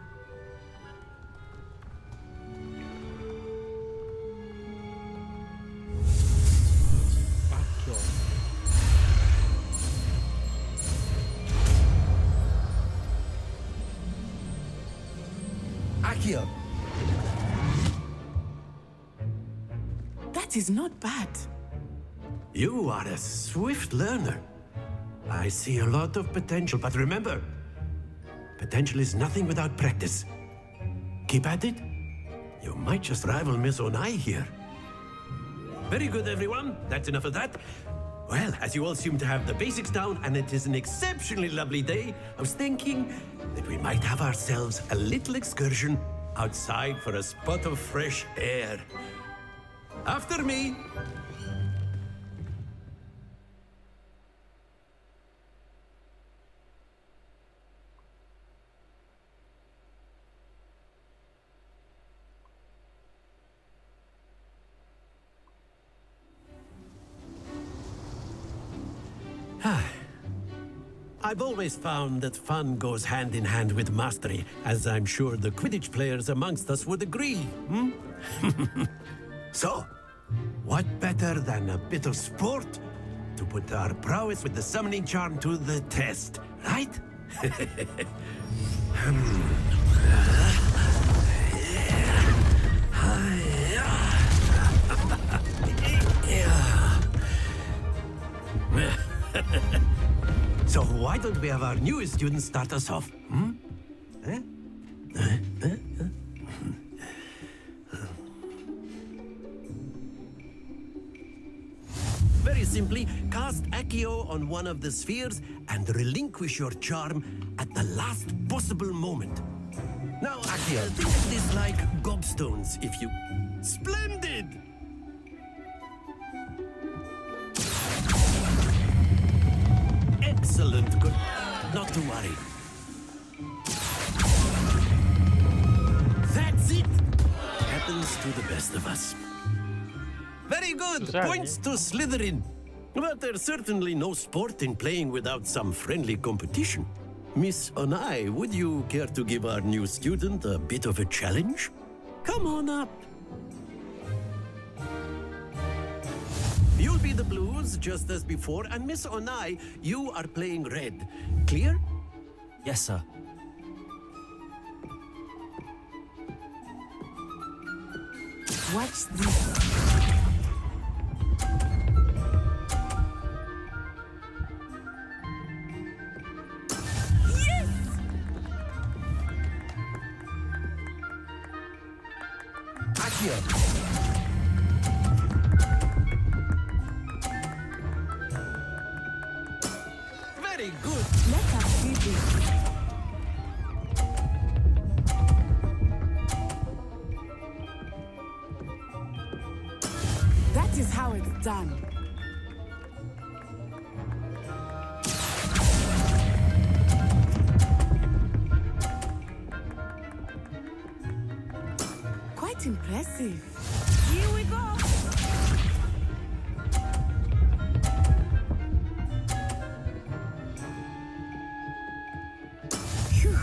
Accio. That is not bad. You are a swift learner. I see a lot of potential, but remember, potential is nothing without practice. Keep at it. You might just rival Miss Onai here. Very good, everyone. That's enough of that. Well, as you all seem to have the basics down, and it is an exceptionally lovely day, I was thinking that we might have ourselves a little excursion outside for a spot of fresh air. After me. I've always found that fun goes hand in hand with mastery, as I'm sure the Quidditch players amongst us would agree. So, what better than a bit of sport to put our prowess with the summoning charm to the test, right? So why don't we have our newest student start us off? Very simply, cast Accio on one of the spheres and relinquish your charm at the last possible moment. Now, Accio, think of this like gobstones, if you... Splendid! Excellent. Good. Not to worry. That's it. Happens to the best of us. Very good. Points to Slytherin. But there's certainly no sport in playing without some friendly competition. Miss Onai, would you care to give our new student a bit of a challenge? Come on up. You'll be the blues, just as before, and Miss Onai, you are playing red. Clear? Yes, sir. Watch this. Very good. Let us see this. That is how it's done. Quite impressive. Here we go. Phew.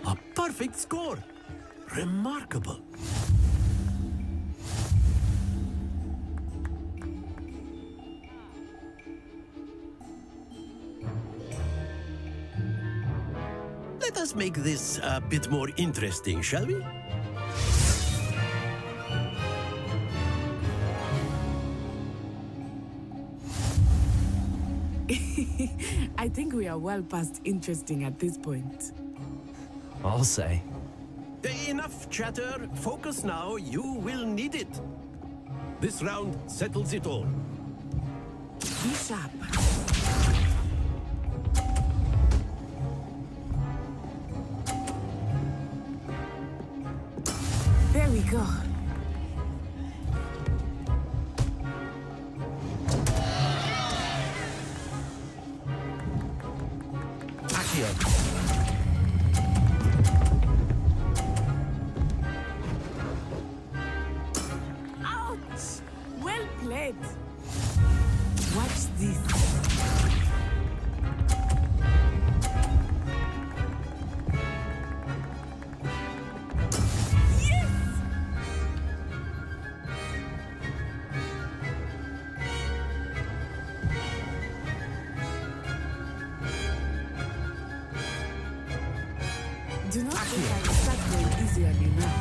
A perfect score. Remarkable. Let us make this a bit more interesting, shall we? I think we are well past interesting at this point. I'll say. Enough chatter. Focus now. You will need it. This round settles it all. Be sharp. There we go. Ouch! Well played. Watch this. Do not think I will start going easy on you now.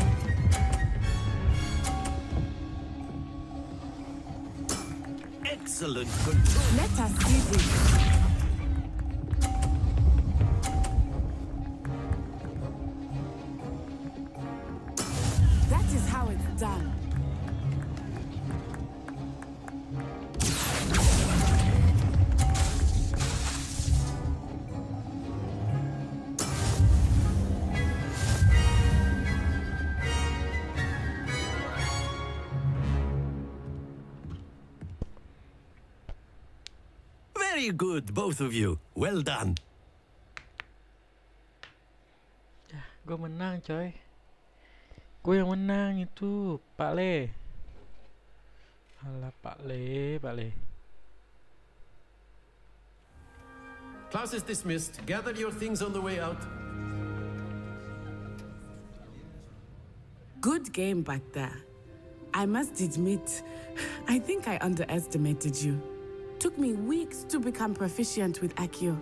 Excellent control. Let us see this. That is how it's done. Very good, both of you. Well done. Gue menang coy. Gue yang menang itu, Pak Le. Alah Pak Le. Class is dismissed. Gather your things on the way out. Good game back there. I must admit, I think I underestimated you. Took me weeks to become proficient with Accio.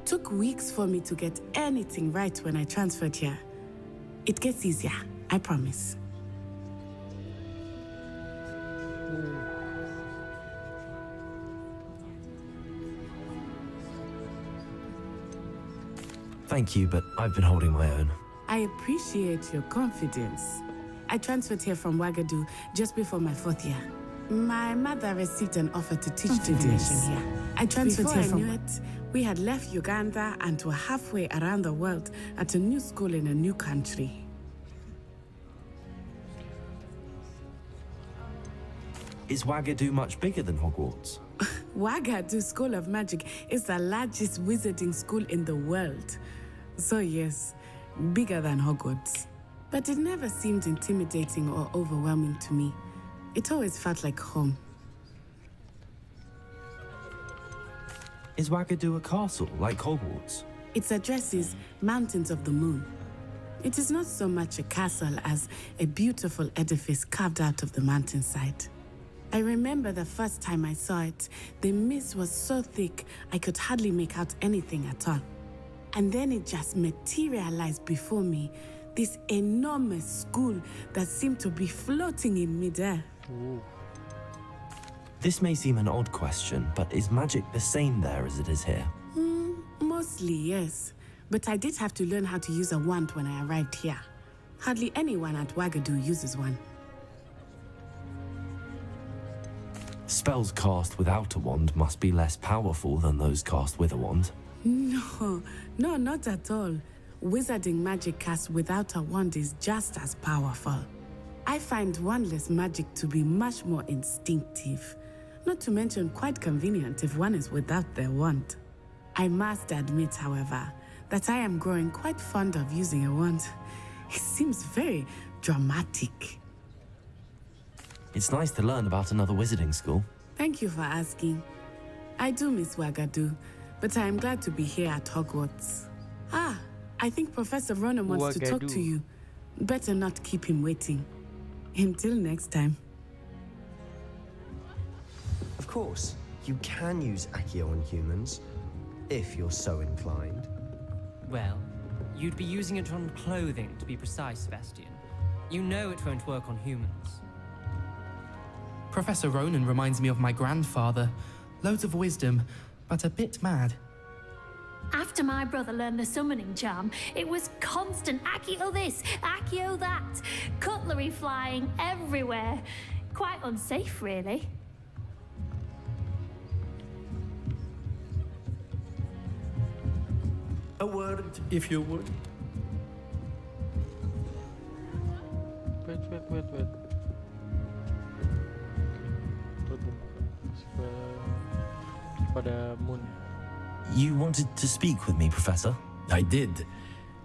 Took weeks for me to get anything right when I transferred here. It gets easier, I promise. Thank you, but I've been holding my own. I appreciate your confidence. I transferred here from Ouagadougou just before my 4th year. My mother received an offer to teach divination here. I transferred here from it. We had left Uganda and were halfway around the world at a new school in a new country. Is Ouagadougou much bigger than Hogwarts? Ouagadougou School of Magic is the largest wizarding school in the world. So yes, bigger than Hogwarts. But it never seemed intimidating or overwhelming to me. It always felt like home. Is Ouagadougou a castle like Hogwarts? Its address is Mountains of the Moon. It is not so much a castle as a beautiful edifice carved out of the mountainside. I remember the first time I saw it, the mist was so thick I could hardly make out anything at all. And then it just materialized before me, this enormous school that seemed to be floating in midair. Ooh. This may seem an odd question, but is magic the same there as it is here? Mostly, yes. But I did have to learn how to use a wand when I arrived here. Hardly anyone at Ouagadougou uses one. Spells cast without a wand must be less powerful than those cast with a wand. No, not at all. Wizarding magic cast without a wand is just as powerful. I find wandless magic to be much more instinctive. Not to mention quite convenient if one is without their wand. I must admit, however, that I am growing quite fond of using a wand. It seems very dramatic. It's nice to learn about another wizarding school. Thank you for asking. I do miss Ouagadougou, but I am glad to be here at Hogwarts. I think Professor Ronan wants to talk to you. Better not keep him waiting. Until next time. Of course, you can use Accio on humans, if you're so inclined. Well, you'd be using it on clothing, to be precise, Sebastian. You know it won't work on humans. Professor Ronan reminds me of my grandfather. Loads of wisdom, but a bit mad. After my brother learned the summoning charm, it was constant Accio this, Accio that. Cutlery flying everywhere. Quite unsafe, really. A word, if you would. Wait. Pada Moon. You wanted to speak with me, Professor? I did.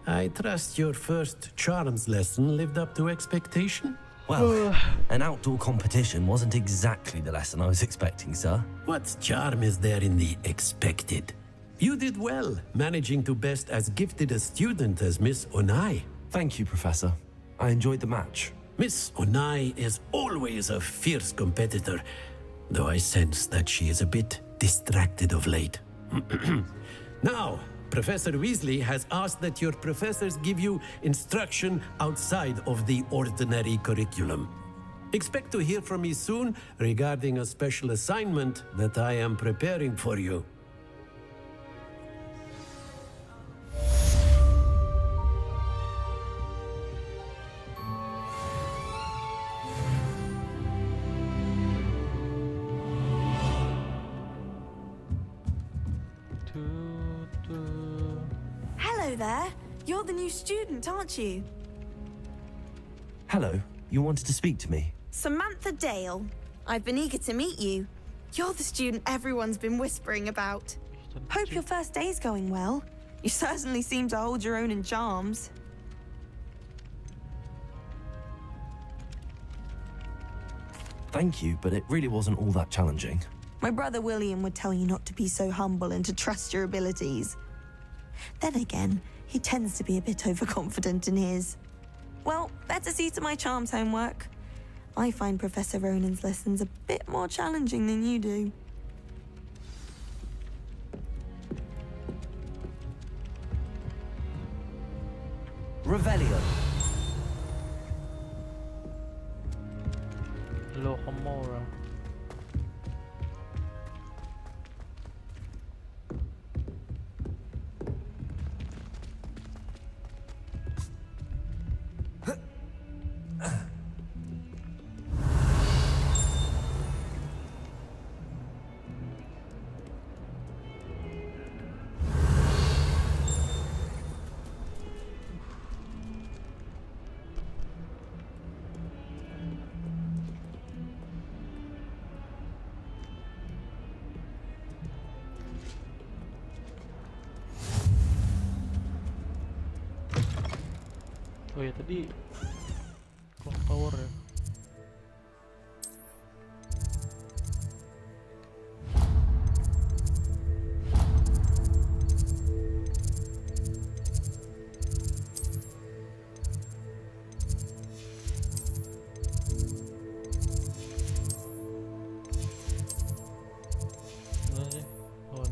I trust your first charms lesson lived up to expectation? Well, an outdoor competition wasn't exactly the lesson I was expecting, sir. What charm is there in the expected? You did well, managing to best as gifted a student as Miss Onai. Thank you, Professor. I enjoyed the match. Miss Onai is always a fierce competitor, though I sense that she is a bit distracted of late. Now, Professor Weasley has asked that your professors give you instruction outside of the ordinary curriculum. Expect to hear from me soon regarding a special assignment that I am preparing for you. Hello there. You're the new student, aren't you? Hello, you wanted to speak to me? Samantha Dale. I've been eager to meet you. You're the student everyone's been whispering about. Hope your first day's going well. You certainly seem to hold your own in charms. Thank you, but it really wasn't all that challenging. My brother William would tell you not to be so humble and to trust your abilities. Then again, he tends to be a bit overconfident in his. Well, better see to my charms homework. I find Professor Ronan's lessons a bit more challenging than you do. Revelio. Locomora. Oh ya tadi clock tower ya. Mana sih? Oh.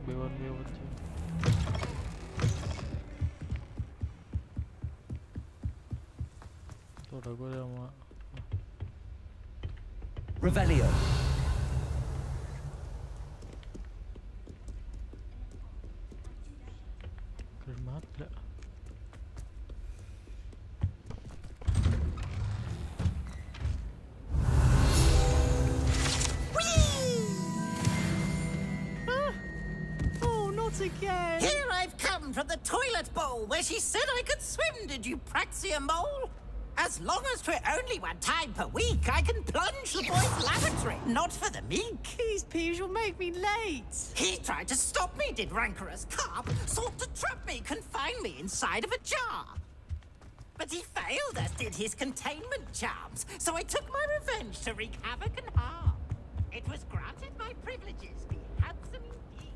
B1 sih. Tuh udah gue sama Revelio. keren banget gak? Oh, not again! Here I've come from the toilet bowl where she said I could swim, did you praxia mole? As long as 'twere only one time per week, I can plunge the boy's lavatory, not for the meek. These peeves will make me late. He tried to stop me, did rancorous carp, sought to trap me, confine me inside of a jar. But he failed, as did his containment charms, so I took my revenge to wreak havoc and harm. It was granted my privileges, be handsome indeed.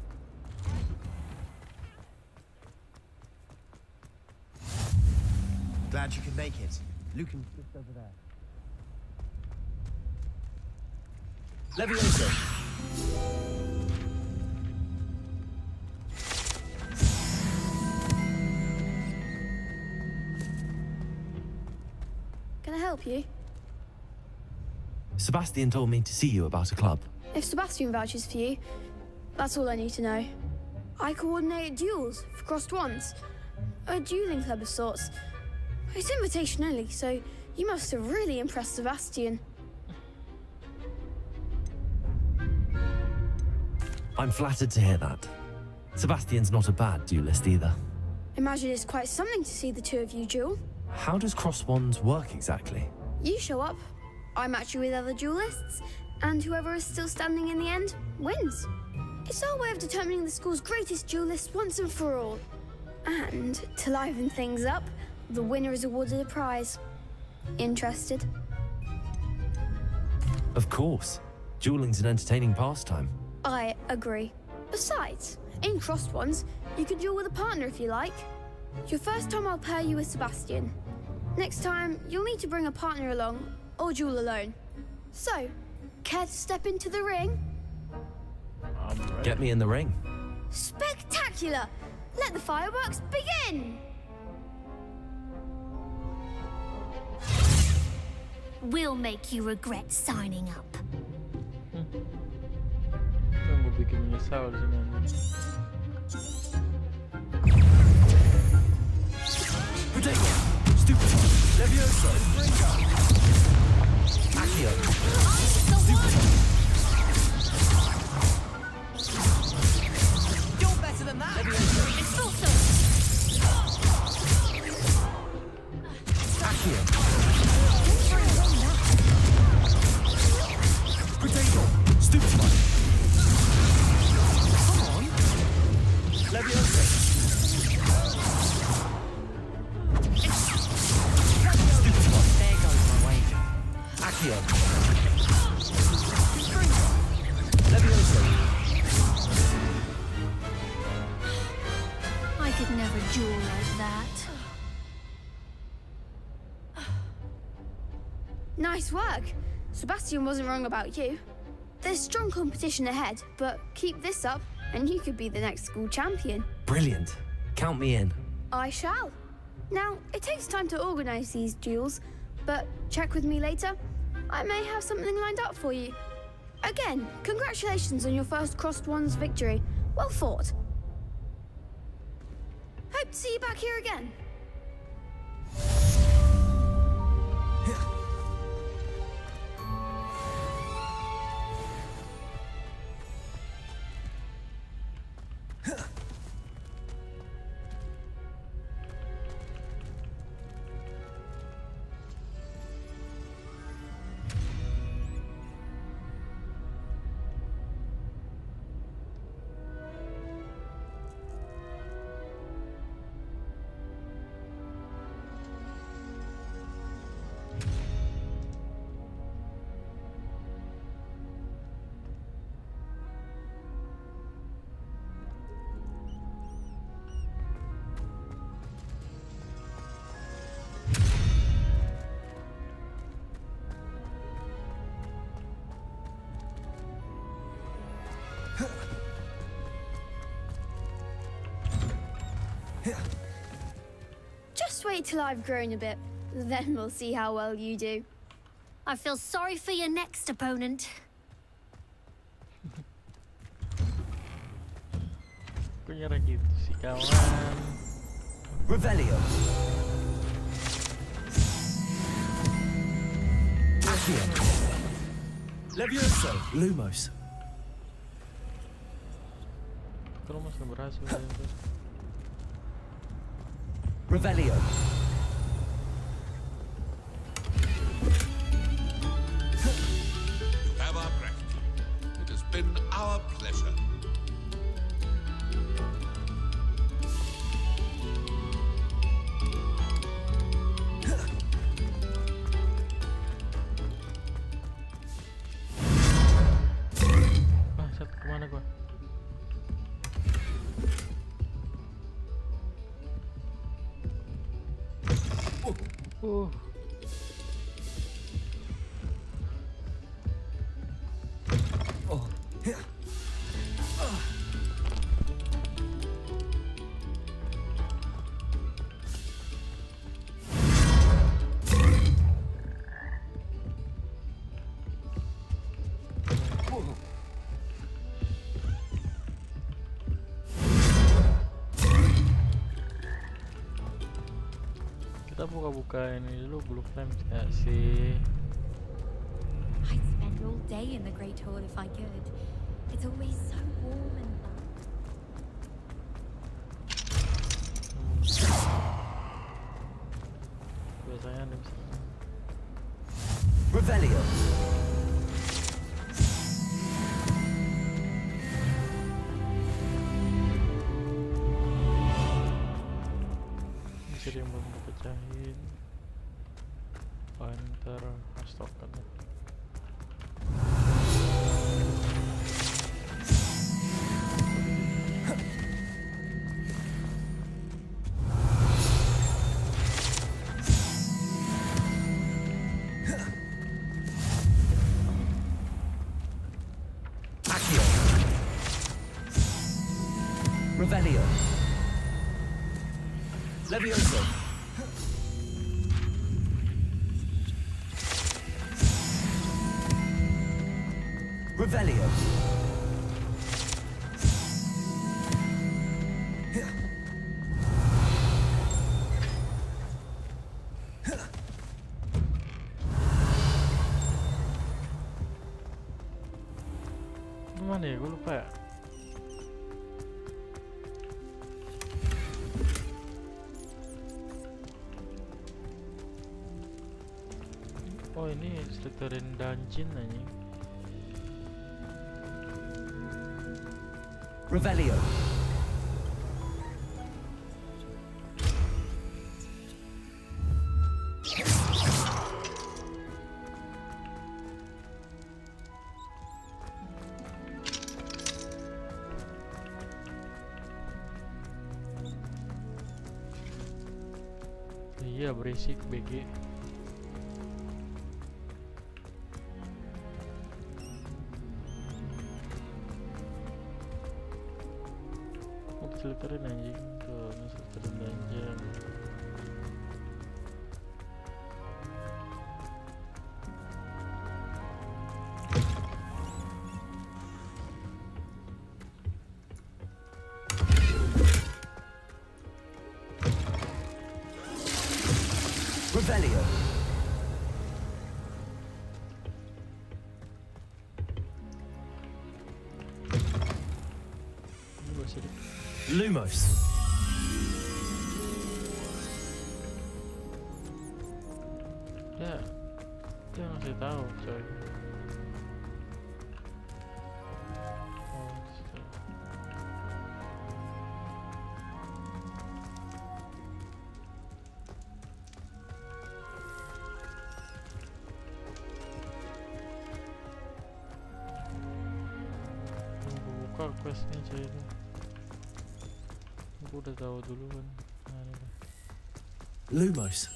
Glad you could make it. Lucan just over there. Leviosa. Can I help you? Sebastian told me to see you about a club. If Sebastian vouches for you, that's all I need to know. I coordinate duels for crossed wands. A dueling club of sorts. It's invitation only, so you must have really impressed Sebastian. I'm flattered to hear that. Sebastian's not a bad duelist either. Imagine it's quite something to see the two of you duel. How does cross wands work exactly? You show up, I match you with other duelists, and whoever is still standing in the end wins. It's our way of determining the school's greatest duelist once and for all. And to liven things up, the winner is awarded a prize. Interested? Of course. Dueling's an entertaining pastime. I agree. Besides, in crossed ones, you can duel with a partner if you like. Your first time I'll pair you with Sebastian. Next time, you'll need to bring a partner along, or duel alone. So, care to step into the ring? Get me in the ring. Spectacular! Let the fireworks begin! We'll make you regret signing up. Yang gue bikin menyesal sih nanti. Potato! Stupid! Levioso! Accio! You're better than that! Expulso! Accio! Potato! Stupid! Come on! Levioso! There goes my wager. Accio! Levioso! I could never duel like that. Nice work. Sebastian wasn't wrong about you. There's strong competition ahead, but keep this up and you could be the next school champion. Brilliant. Count me in. I shall. Now, it takes time to organize these duels, but check with me later. I may have something lined up for you. Again, congratulations on your first Crossed Ones victory. Well fought. Hope to see you back here again. Just wait till I've grown a bit, then we'll see how well you do. I feel sorry for your next opponent. Kok nyerah gitu sih kawan? Revelio! Accio! Levioso! Lumos. Kalau masih berhasil. Revelio! Have our gratitude. It has been our pleasure. Bangsat, kemana gua? Kita buka-buka ini dulu blue flames ya sih. I'd spend all day in the Great Hall if I could. It's always so warm and Biasanya ada bisa. Revelio! Bisa yang belum dipecahin. Panter, astokan. Revelio. Levioso. Revelio. Mana ya? Gue lupa ya. Oh ini Slytherin dungeon aja. Revelio. Iya berisik BG. Slytherin anjing tuh, ini Slytherin dungeon. Revelio. Lumos. Dia ngasih tahu coy. Buka questnya coy itu. Aku udah tahu duluan. Lumos.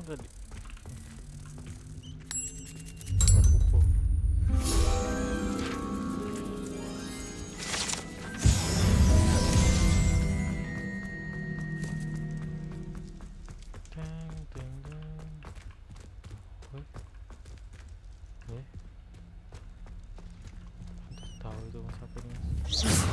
Tadi. Tahu itu mas apa ini? Terus aja.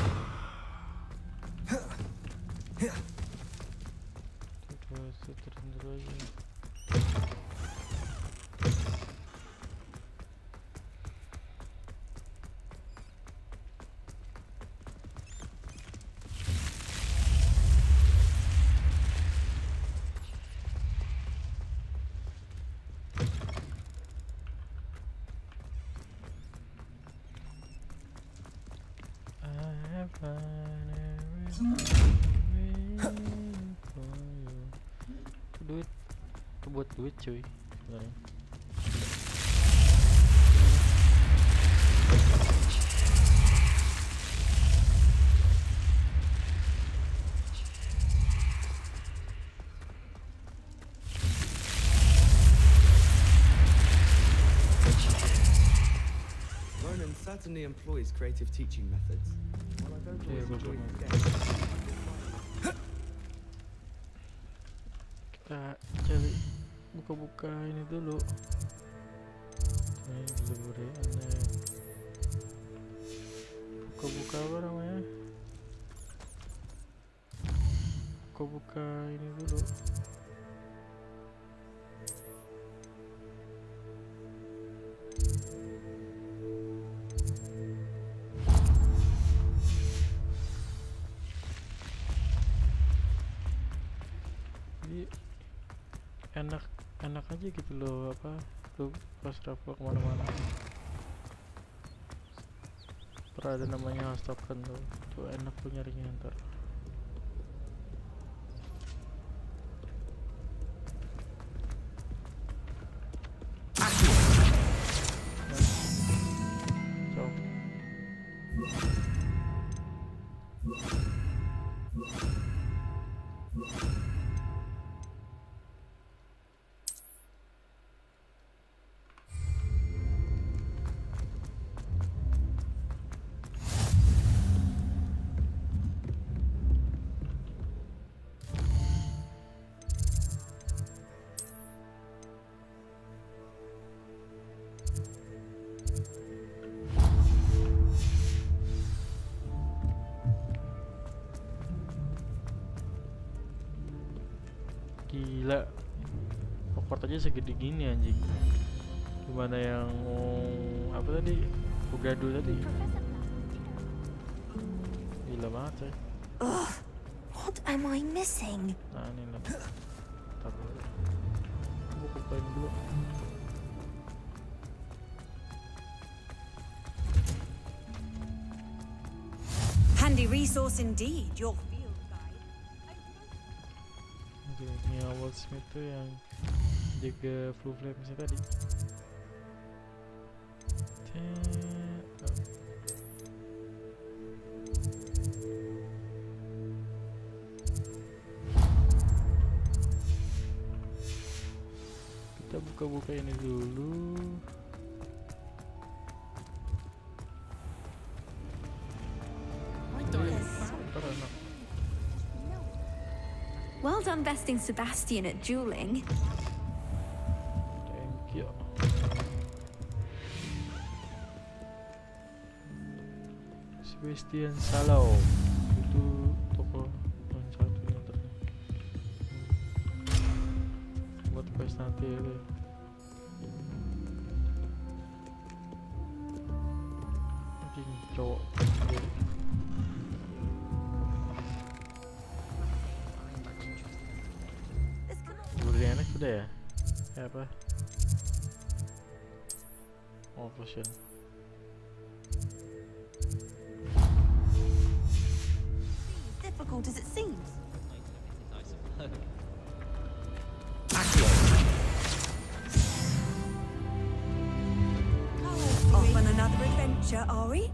Duit, itu buat duit cuy sebenarnya. Ronan certainly employs creative teaching methods. While I don't always enjoy his games. Kita cari buka-buka ini dulu. Ini dulu aneh. Buka-buka apa namanya? Buka-buka ini dulu. Enak aja gitu loh, apa lu pas travel kemana-mana ada namanya stop kan tuh enak tuh nyarinya ntar. Gila, Hogwarts aja segede gini anjing. Gimana yang apa tadi? Bugado tadi. Gila banget sih. Ugh, what am I missing? Nah ini lah. Ntar dulu. Gue bukain dulu. Handy resource indeed, your field guide. Oke, ini awal Smith tuh yang jaga full flames tadi. Kita buka-buka ini dulu. Well done besting Sebastian at dueling. Thank you. Sebastian Salau itu toko yang satunya buat quest nanti itu. Anjing cowok. Enak sudah ya? Kayak apa? Oh, potion. Difficult as it seems. Off on another adventure, are we?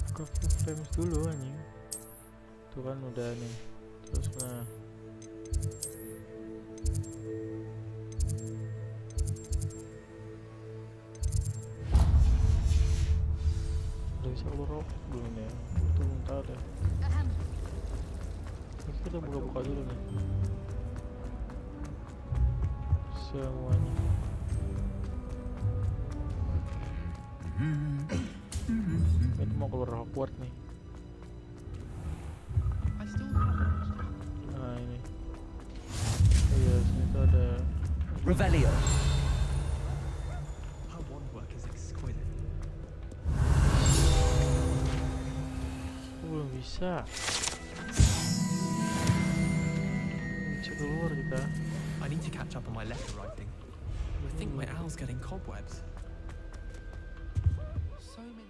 Buka full frames dulu anjing. Tuh kan udah nih. Terus nah. Udah bisa keluar belum ya? Itu belum tahu deh. Oke, kita buka-buka dulu nih. Semuanya. Ini mau keluar Hogwarts nih. Nah ini. Iya, sini tuh ada Revelio. Her wand work is exquisite. belum bisa. Bisa keluar kita. I need to catch up on my letter writing. I think my owl's getting cobwebs. So many.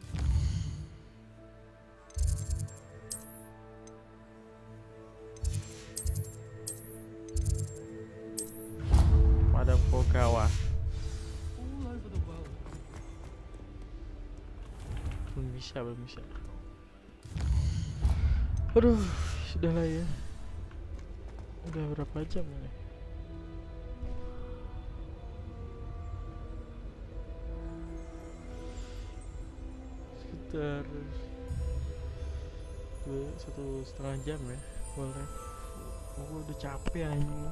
Madam Kogawa. All over the world. Belum bisa. Aduh, sudah lah ya. Udah berapa jam ini? Sekitar 1,5 jam ya. Boleh. Aku udah capek anjing.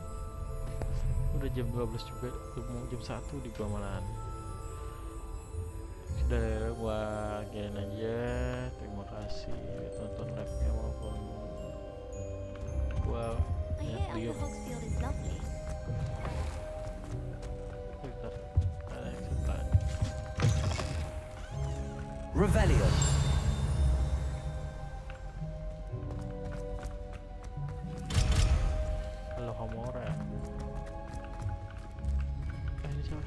Udah jam 12 juga, mau jam 1 di gua malahan. Sudah ya, gua kirain aja. Terima kasih tonton live-nya maupun gua lihat video. Bentar, ada yang sebelah. Revelio. Halo Homora. Ini siapa?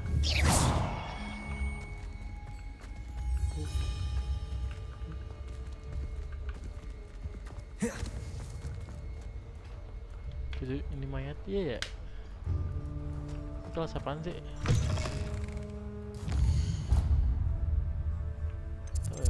Ini mayat iya ya? Kelas apaan sih? Tahu ya?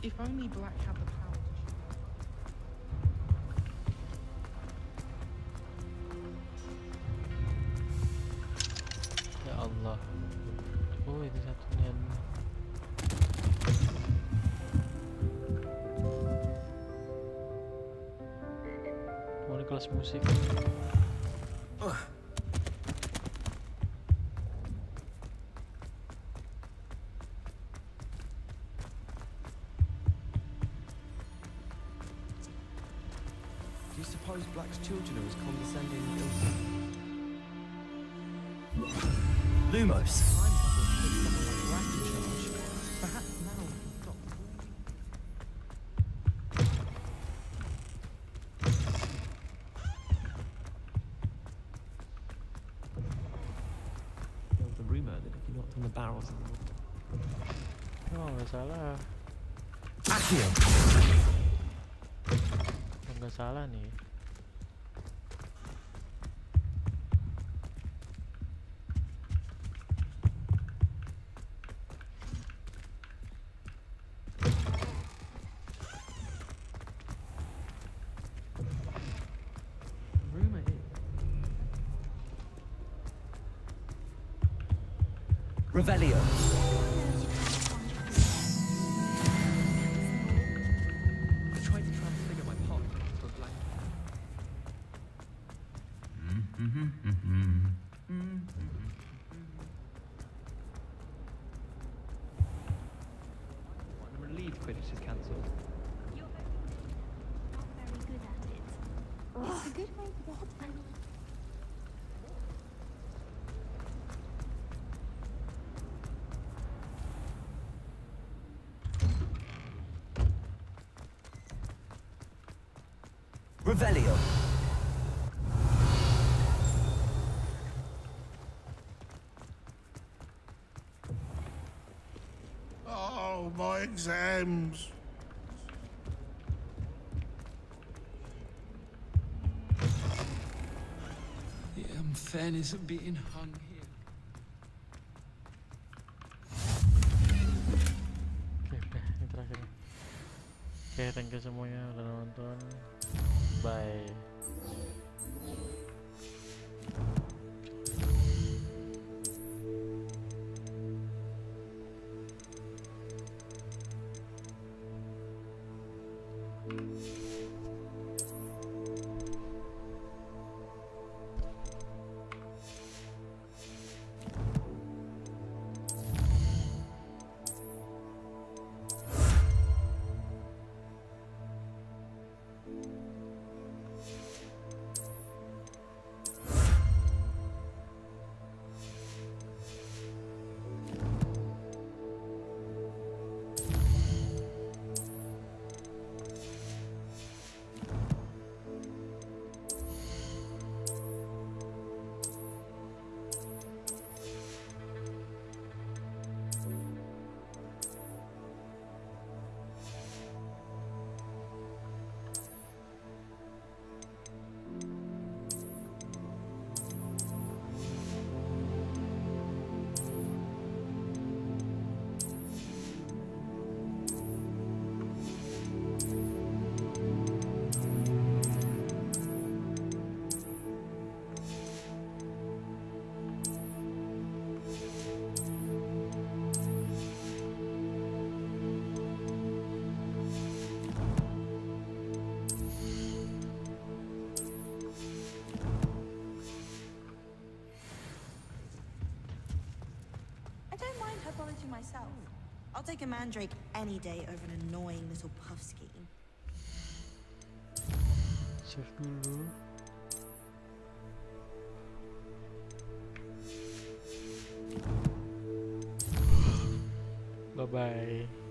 If only Black had the power to shoot. Ya Allah. Oh, ini satunya. Oh, ini kelas musik. suppose Black's children are as condescending as Lumos. Perhaps now we can stop. There was a rumor that if you knocked on the barrels of the Oh, nggak salah. Accio. Oh, nggak salah nih. rumor is Revelio. I tried to transfigure my pot into a blanket. I'm relieved Quidditch is cancelled. Very good at it. It's a good way to get money. Revelio. Oh, my exams. The unfairness of being hung here. Oke, udah ini terakhir. Oke, thank you semuanya udah nonton. Bye. Myself. I'll take a mandrake any day over an annoying little puff scheme. Save dulu. Bye bye.